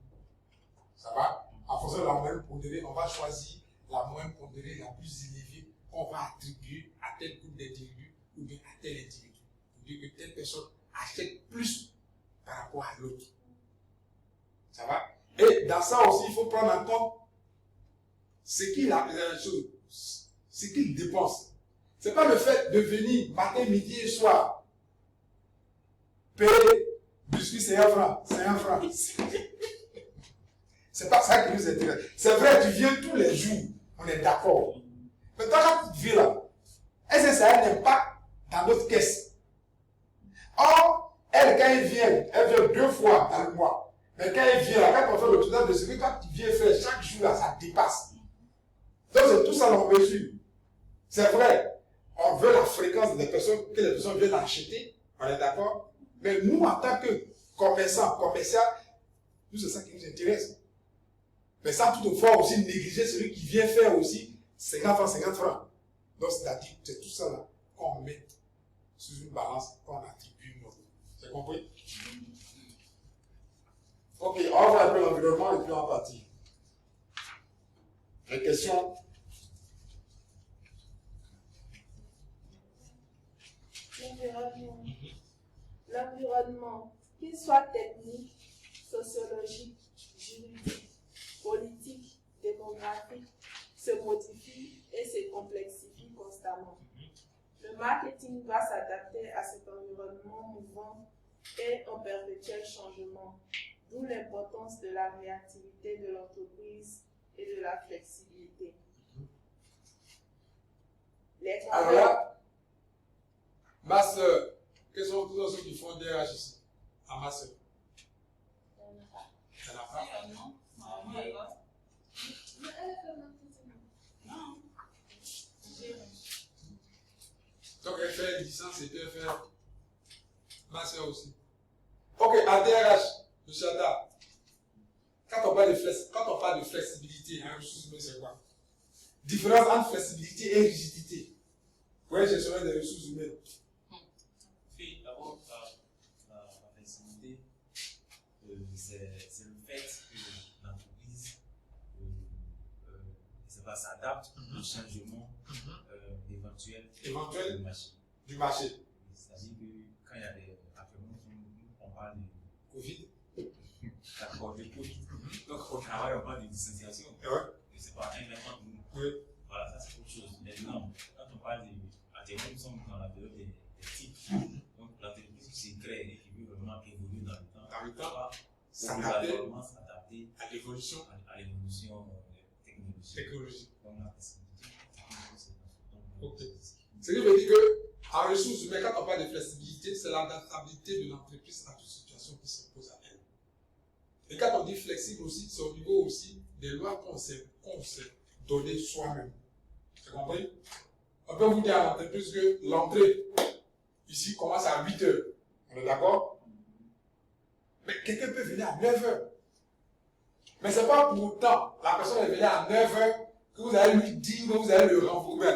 Speaker 1: Ça va? En fonction de la moyenne pondérée, on va choisir la moyenne pondérée la plus élevée qu'on va attribuer à tel groupe d'individus ou bien à tel individu. Pour dire que telle personne achète plus par rapport à l'autre. Ça va? Et dans ça aussi, il faut prendre en compte ce qu'il dépense. Ce n'est pas le fait de venir matin, midi et soir payer biscuit, c'est 1 franc. C'est 1 franc. C'est pas ça qui nous intéresse. C'est vrai, tu viens tous les jours. On est d'accord. Mais dans la petite vie là, est-ce que ça a un impact dans notre caisse? Or, elle, quand elle vient 2 fois dans le mois. Mais quand elle vient, là, quand on fait le total de ce que toi tu viens faire chaque jour, là, ça dépasse. Donc c'est tout ça dans mesure. C'est vrai, on veut la fréquence des personnes, que les personnes viennent acheter, on est d'accord? Mais nous, en tant que commerçants, commercial, nous, c'est ça qui nous intéresse. Mais ça, toutefois, aussi négliger celui qui vient faire aussi 50 francs, 50 francs. Donc, c'est-à-dire, c'est tout ça là qu'on met sous une balance, qu'on attribue nous. C'est compris? Ok, on va voir un peu l'environnement et puis on va partir. Les questions?
Speaker 5: L'environnement. L'environnement, qu'il soit technique, sociologique, juridique, politique, démographique, se modifie et se complexifie constamment. Le marketing doit s'adapter à cet environnement mouvant et en perpétuel changement, d'où l'importance de la réactivité de l'entreprise et de la flexibilité.
Speaker 1: Alors là, ma soeur, quels sont tous ceux qui font DRH ici? À ma soeur. Elle n'a pas.
Speaker 4: Non, normalement, elle va. Non.
Speaker 1: Donc elle fait une licence et elle fait ma soeur aussi. Ok, à DRH, M. Ada, quand on parle de flexibilité, hein, c'est quoi? Différence entre flexibilité et rigidité. Oui, gestionnaire des ressources humaines.
Speaker 6: Oui, d'abord, la flexibilité, c'est le fait que l'entreprise s'adapte au changement éventuel
Speaker 1: du marché.
Speaker 6: C'est-à-dire que quand il y a des. Actuellement, on parle de
Speaker 1: Covid.
Speaker 6: D'accord, de Covid. Donc, au travail, on parle de distanciation. Et c'est pas un élément de nous.
Speaker 1: Oui.
Speaker 6: Voilà, ça c'est autre chose. Maintenant, quand on parle de. Actuellement, nous sommes dans la période des types. Donc, l'entreprise qui se crée et qui veut vraiment évoluer dans le temps, s'adapter
Speaker 1: à l'évolution
Speaker 6: technologique. Donc, la flexibilité.
Speaker 1: Ok. Ce qui veut dire que, en ressources humaines, quand on parle de flexibilité, c'est l'adaptabilité de l'entreprise à toute situation qui se pose à elle. Et quand on dit flexible aussi, c'est au niveau aussi des lois qu'on s'est données soi-même. Vous avez compris? On peut vous dire à l'entreprise que l'entrée ici commence à 8 h. On est d'accord? Mais quelqu'un peut venir à 9 h. Mais ce n'est pas pour autant la personne est venue à 9 h que vous allez lui dire, que vous allez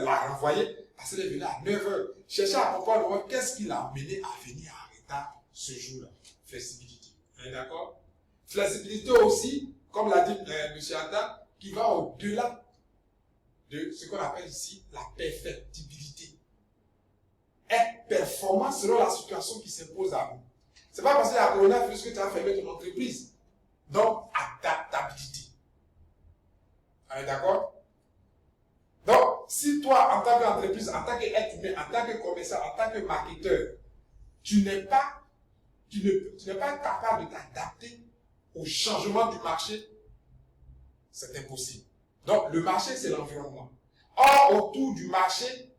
Speaker 1: la renvoyer parce qu'elle est venue à 9 h. Cherchez à comprendre qu'est-ce qui l'a amené à venir en retard ce jour-là. Flexibilité. On est d'accord? Flexibilité aussi, comme l'a dit M. Atta, qui va au-delà de ce qu'on appelle ici la perfectibilité. Être performant selon la situation qui s'impose à vous. Ce n'est pas parce qu'il y a un coronavirus que tu as fermé ton entreprise. Donc, adaptabilité. On est d'accord? Donc, si toi, en tant qu'entreprise, en tant qu'être humain, en tant que commerçant, en tant que marketeur, tu n'es pas capable de t'adapter au changement du marché, c'est impossible. Donc, le marché, c'est l'environnement. Or, autour du marché,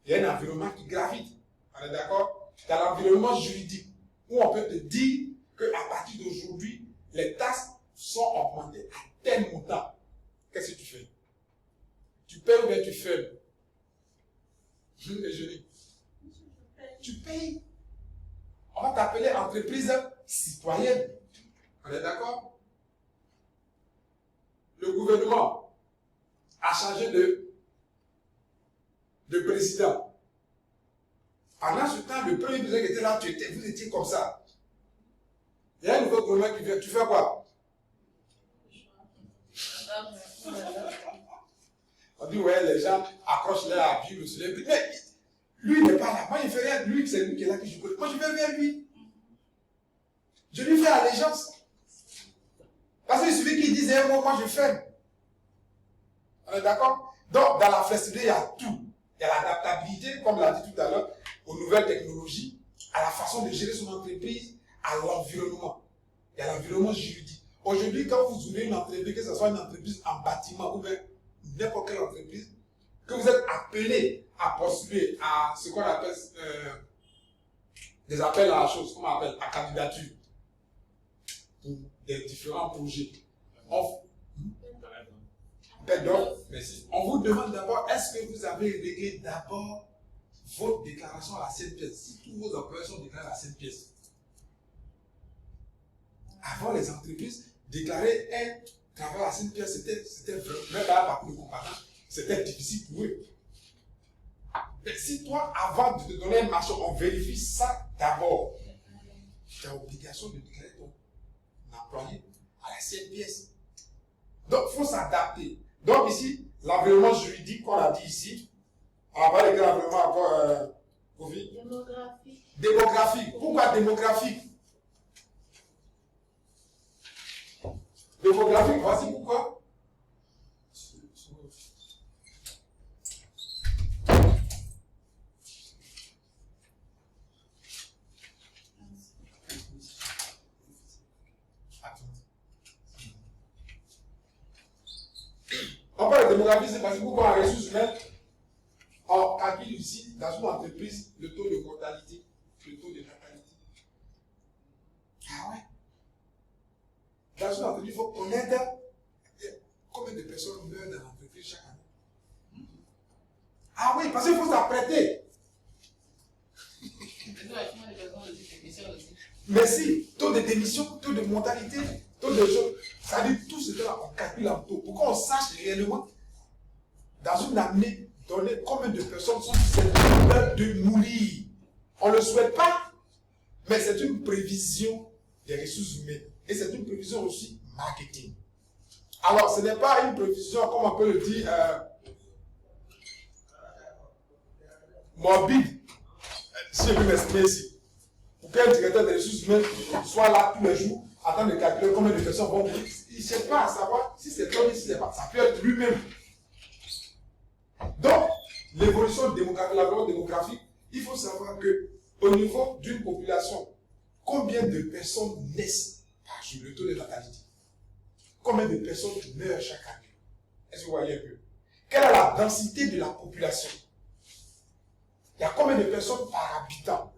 Speaker 1: il y a un environnement qui gravite. On est d'accord? Il y a l'environnement juridique, où on peut te dire qu'à partir d'aujourd'hui, les taxes sont augmentées à tel montant. Qu'est-ce que tu fais? Tu payes ou bien tu fermes? Tu payes. On va t'appeler entreprise citoyenne. On est d'accord? Le gouvernement a changé de président. Pendant ce temps, le premier président qui était là, vous étiez comme ça. Il y a un nouveau gouvernement qui vient, tu fais quoi? On dit, ouais, les gens accrochent leur habit, le soleil. Mais lui, il n'est pas là. Moi, il ne fait rien. Lui, c'est lui qui est là que je connais. Moi, je vais vers lui. Je lui fais allégeance. Parce qu'il suffit qu'il dise un mot, moi, je ferme. On est d'accord? Donc, dans la flexibilité, il y a tout. Il y a l'adaptabilité, comme l'a dit tout à l'heure, aux nouvelles technologies, à la façon de gérer son entreprise, à l'environnement. Il y a l'environnement juridique. Aujourd'hui, quand vous ouvrez une entreprise, que ce soit une entreprise en bâtiment ou bien n'importe quelle entreprise, que vous êtes appelé à postuler à ce qu'on appelle des appels à la chose, qu'on appelle à candidature pour des différents projets. Merci. On vous demande d'abord, est-ce que vous avez réglé d'abord votre déclaration à la CNPS? Si tous vos employés sont déclarés à la CNPS. Avant les entreprises, déclarer un travail à la CNPS, c'était même pas parcours de compétence, c'était difficile pour eux. Mais si toi, avant de te donner un marché, on vérifie ça d'abord, tu as l'obligation de déclarer ton employé à la CNPS. Donc, il faut s'adapter. Donc, ici, l'environnement juridique qu'on a dit ici, on va parler de l'environnement encore Kofi?
Speaker 5: Démographique.
Speaker 1: Démographique. Pourquoi démographique? Démographique, voici pourquoi. On parle de démographie, c'est parce que pourquoi en ressources humaines, on calcule ici, dans une entreprise, le taux de mortalité, le taux de natalité. Ah ouais? Dans une entreprise, il faut connaître combien de personnes meurent dans l'entreprise chaque année. Ah oui, parce qu'il faut s'apprêter. Mais si, taux de démission, taux de mortalité, taux de choses, ça dit tout ce que on calcule en taux. Pour qu'on sache réellement, dans une année donnée, combien de personnes sont susceptibles de mourir. On ne le souhaite pas, mais c'est une prévision des ressources humaines. Et c'est une prévision aussi marketing. Alors, ce n'est pas une prévision, comme on peut le dire, morbide. Si je peux m'exprimer ici. Pour qu'un directeur des ressources humaines soit là tous les jours, en train de calculer combien de personnes vont mourir, il ne sait pas à savoir si c'est toi ou si c'est pas. Ça peut être lui-même. Donc, l'évolution démographique, la démographique, il faut savoir que au niveau d'une population, combien de personnes naissent par jour, le taux de natalité? Combien de personnes meurent chaque année? Est-ce que vous voyez un peu? Quelle est la densité de la population? Il y a combien de personnes par habitant?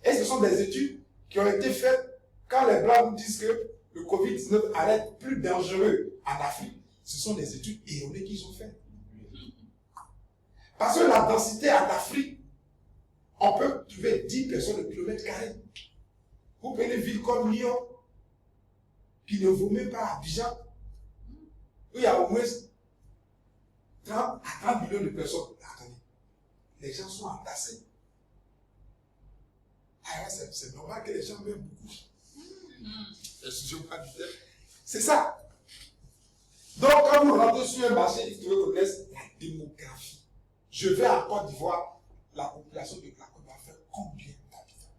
Speaker 1: Et ce sont des études qui ont été faites quand les Blancs nous disent que le Covid-19 allait être plus dangereux en Afrique. Ce sont des études erronées qu'ils ont faites. Parce que la densité en Afrique, on peut trouver 10 personnes au kilomètre carré. Vous prenez une ville comme Lyon, qui ne vaut même pas Abidjan, où il y a au moins 30 à 30 millions de personnes. Attendez, les gens sont entassés. Ah, c'est normal que les gens meurent beaucoup. C'est ça. Donc, quand vous rentrez sur un marché, il faut connaître la démographie. Je vais en Côte d'Ivoire, la population de la Côte d'Ivoire fait combien d'habitants?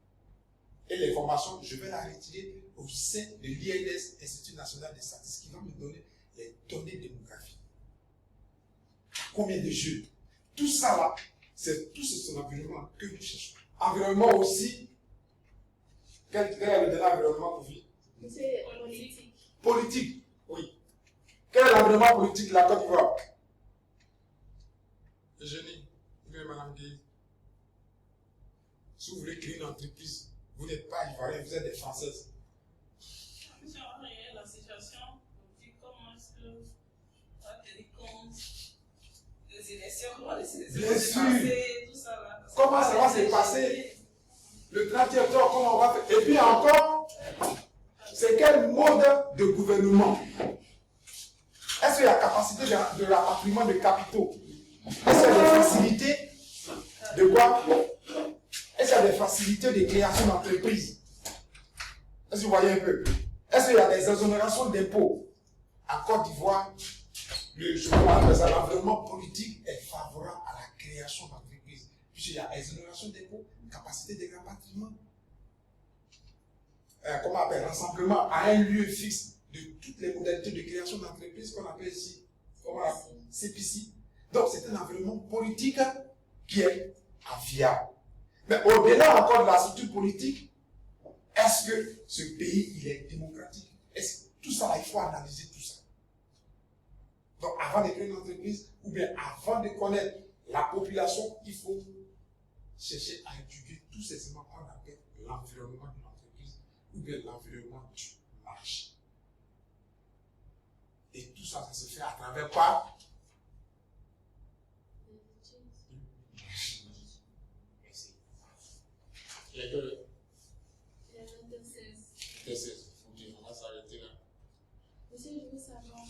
Speaker 1: Et l'information, je vais la retirer au sein de l'INS, Institut National des Statistiques, qui va me donner les données démographiques. Combien de jeunes? Tout ça là, c'est tout ce environnement que nous cherchons. Environnement aussi. Quel est le dernier environnement pour vivre?
Speaker 5: C'est politique.
Speaker 1: Politique, oui. Quel est l'environnement politique de la Côte d'Ivoire? Eugénie, Madame Guy. Si vous voulez créer une entreprise, vous n'êtes pas ivoirienne, vous êtes des Françaises.
Speaker 4: Si on regarde la situation politique, comment est-ce que on va tenir compte des élections, comment les élections vont se passer, tout ça là.
Speaker 1: Comment ça va se passer? Le 30e octobre, comment on va faire? Et puis encore, c'est quel mode de gouvernement? Est-ce qu'il y a capacité de rapatriement de capitaux? Est-ce qu'il y a des facilités de quoi? Est-ce qu'il y a des facilités de création d'entreprises? Est-ce que vous voyez un peu? Est-ce qu'il y a des exonérations d'impôts? En Côte d'Ivoire, l'environnement politique est favorable à la création d'entreprises. Puisqu'il y a exonération d'impôts, capacité de rapatriement, comment on appelle, rassemblement à un lieu fixe de toutes les modalités de création d'entreprises qu'on appelle ici, CPC. Donc c'est un environnement politique qui est enviable. Mais au-delà encore de la structure politique, est-ce que ce pays il est démocratique? Est-ce que tout ça, il faut analyser tout ça. Donc avant de créer une entreprise, ou bien avant de connaître la population, il faut chercher à étudier tous ces éléments qu'on appelle l'environnement d'une entreprise ou bien l'environnement du marché. Et tout ça, ça se fait à travers quoi? Merci. Il y a que TCS. On va s'arrêter là.
Speaker 5: Monsieur, je veux savoir,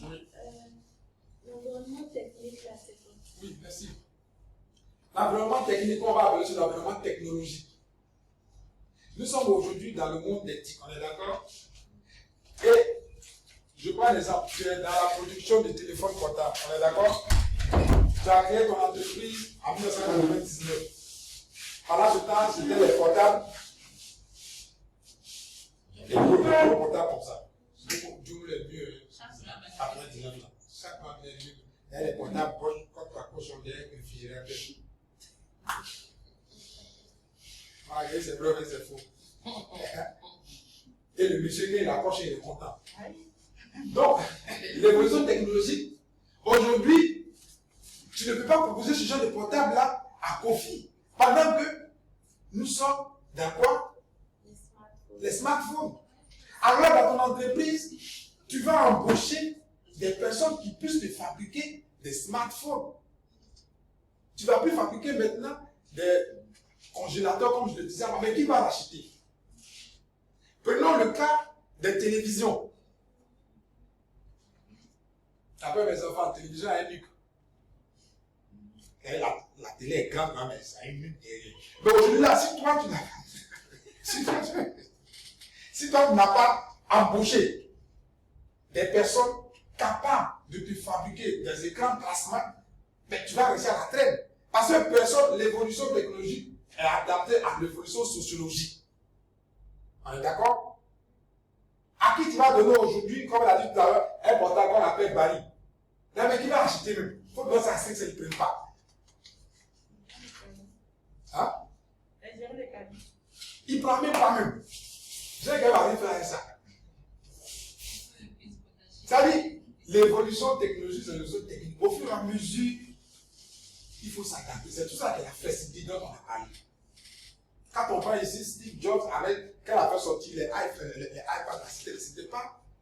Speaker 5: l'environnement technique, là, c'est quoi?
Speaker 1: Oui, merci. L'environnement technique, on va appeler ça l'environnement technologique. Nous sommes aujourd'hui dans le monde des TIC, on est d'accord? Et je prends l'exemple, tu es dans la production de téléphones portables, on est d'accord? Tu as créé ton entreprise en 1999. Pendant ce temps, c'était les portables. Les gros portables comme ça. D'où les mieux. Après 19 ans. Chaque fois, il y a les portables quand tu accroches sur derrière le réfrigérateur. Malgré c'est vrai, mais c'est faux. Et le monsieur, quand il accroche, il est content. Donc, l'évolution technologique, aujourd'hui, tu ne peux pas proposer ce genre de portable-là à profit. Pendant que nous sommes dans quoi? Les smartphones. Alors, dans ton entreprise, tu vas embaucher des personnes qui puissent te fabriquer des smartphones. Tu ne vas plus fabriquer maintenant des congélateurs, comme je le disais avant, mais qui va l'acheter? Prenons le cas des télévisions. Après, mes enfants, la télévision a un nuque. La télé est grande, non, mais ça a une nuque derrière. Mais aujourd'hui, là, si toi, tu n'as pas, si toi, tu n'as pas embauché des personnes capables de te fabriquer des écrans plasma, mais tu vas rester à la traîne. Parce que l'évolution technologique est adaptée à l'évolution sociologique. On est d'accord? À qui tu vas donner aujourd'hui, comme elle a dit tout à l'heure, un portable qu'on appelle Bali? Là, mais qui va acheter même? Il faut que ça ne se prenne pas. Hein? Il ne prend même pas même. Je sais qu'elle va aller faire ça. Ça dit, l'évolution technologique, c'est l'évolution technique. Au fur et à mesure, il faut s'adapter. C'est tout ça que la flexibilité dont on a parlé. Quand on prend ici Steve Jobs, quand il a fait sortir les iPads,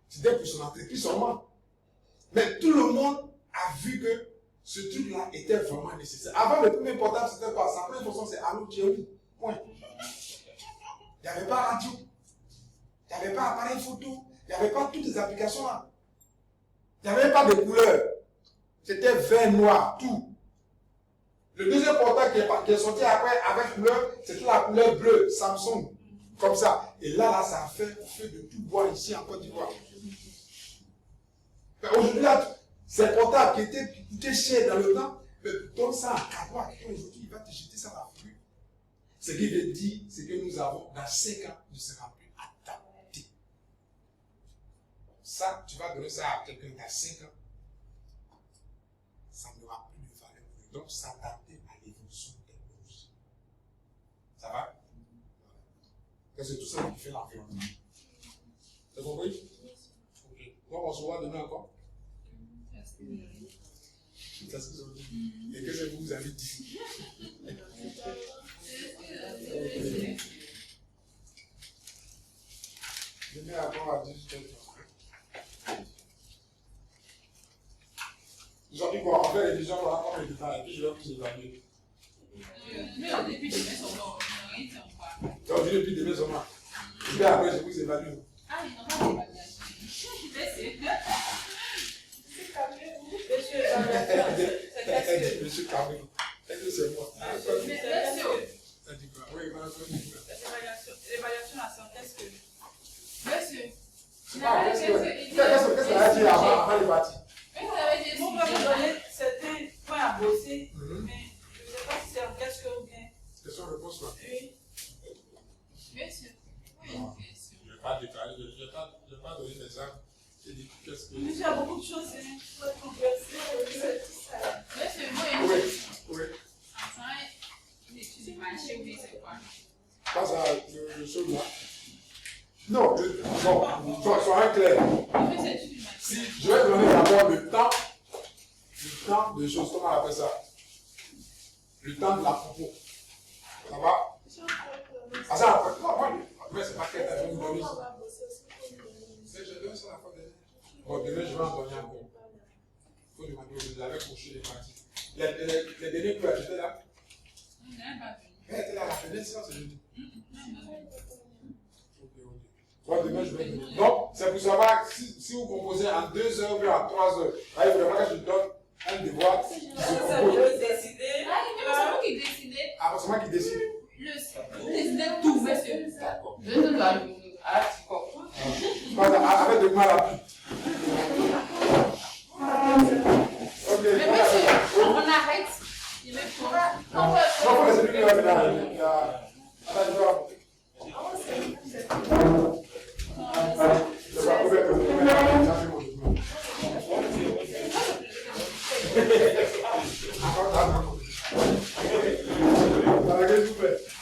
Speaker 1: c'était pour son entreprise seulement. Mais tout le monde a vu que ce truc-là était vraiment nécessaire. Avant, le premier portable, c'était quoi? Sa première fonction, c'est allô, tu es où? Point. Il n'y avait pas radio. Il n'y avait pas appareil photo. Il n'y avait pas toutes les applications là. Il n'y avait pas de couleurs. C'était vert, noir, tout. Le deuxième portable qui est sorti après avec couleur, c'était la couleur bleue, Samsung. Comme ça. Et là, ça a fait feu de tout bois ici en Côte d'Ivoire. Aujourd'hui, là, ces portables qui étaient chers dans le temps, mais donne ça en cadeau à quelqu'un aujourd'hui, il va te jeter ça dans la rue. Ce qui veut dire, c'est que nous avons, dans 5 ans, ne sera plus adapté. Ça, tu vas donner ça à quelqu'un dans 5 ans, ça n'aura plus de valeur. Donc, s'adapter à l'évolution technologique. Ça va? C'est tout ça qui fait l'environnement. T'as compris? Ok. Bon, on se voit demain encore. C'est ce qu'ils ont dit. Et qu'est-ce que vous avez dit? Demain encore à 18h. Aujourd'hui, quoi, on fait l'émission, on va prendre le détail, et puis je vais vous évaluer.
Speaker 3: Depuis demain, on va rien faire encore.
Speaker 1: Donc, depuis demain, on va. Et puis après, je vous évalue.
Speaker 3: Ah, il n'y a pas d'évaluation.
Speaker 1: Monsieur Carmé, est-ce que c'est moi?
Speaker 4: Monsieur.
Speaker 1: dit quoi? Oui,
Speaker 4: L'évaluation à santé, est-ce que.
Speaker 3: Monsieur.
Speaker 1: c'est pas qu'est-ce qu'elle a dit avant le bâti?
Speaker 4: On va vous donner certains points à bosser, mais je ne sais pas si c'est en question ou bien.
Speaker 1: Question-réponse là.
Speaker 4: Oui.
Speaker 3: Monsieur. Oui,
Speaker 1: Je n'ai pas déclaré, je n'ai pas donné d'exemple. J'ai dit qu'est-ce que.
Speaker 4: Monsieur, il y a beaucoup de choses, hein. Faut être conversé.
Speaker 3: Monsieur, moi,
Speaker 1: Oui.
Speaker 3: enfin, une étude de marché, oui, c'est quoi?
Speaker 1: Pas ça, le chose là. Non, soyons clairs. Si je vais donner d'abord le temps de choses, comment on appelle ça? Le temps de la propos. Ça va? Ah, ça, après, c'est pas clair, je vais vous donner ça. Je donne ça la fois dernière. Bon, demain, je vais en donner encore. Il faut demander, vous avez couché les parties. Les derniers que j'étais là. Elle était là à la fenêtre, ça, c'est jeudi. Bon, demain, je vais donner. Donc, c'est pour savoir si vous composez en 2 heures ou en 3 heures. Là, il faudra que je donne un devoir qui se compose.
Speaker 3: décider. C'est vous qui décidez.
Speaker 1: Ah, c'est moi qui décide.
Speaker 3: Vous décidez tout, monsieur.
Speaker 1: D'accord.
Speaker 7: Je te dois
Speaker 1: Avec de mal à plus. Ok.
Speaker 7: Mais monsieur, on arrête
Speaker 1: Attends. Qu'est-ce que vous faites?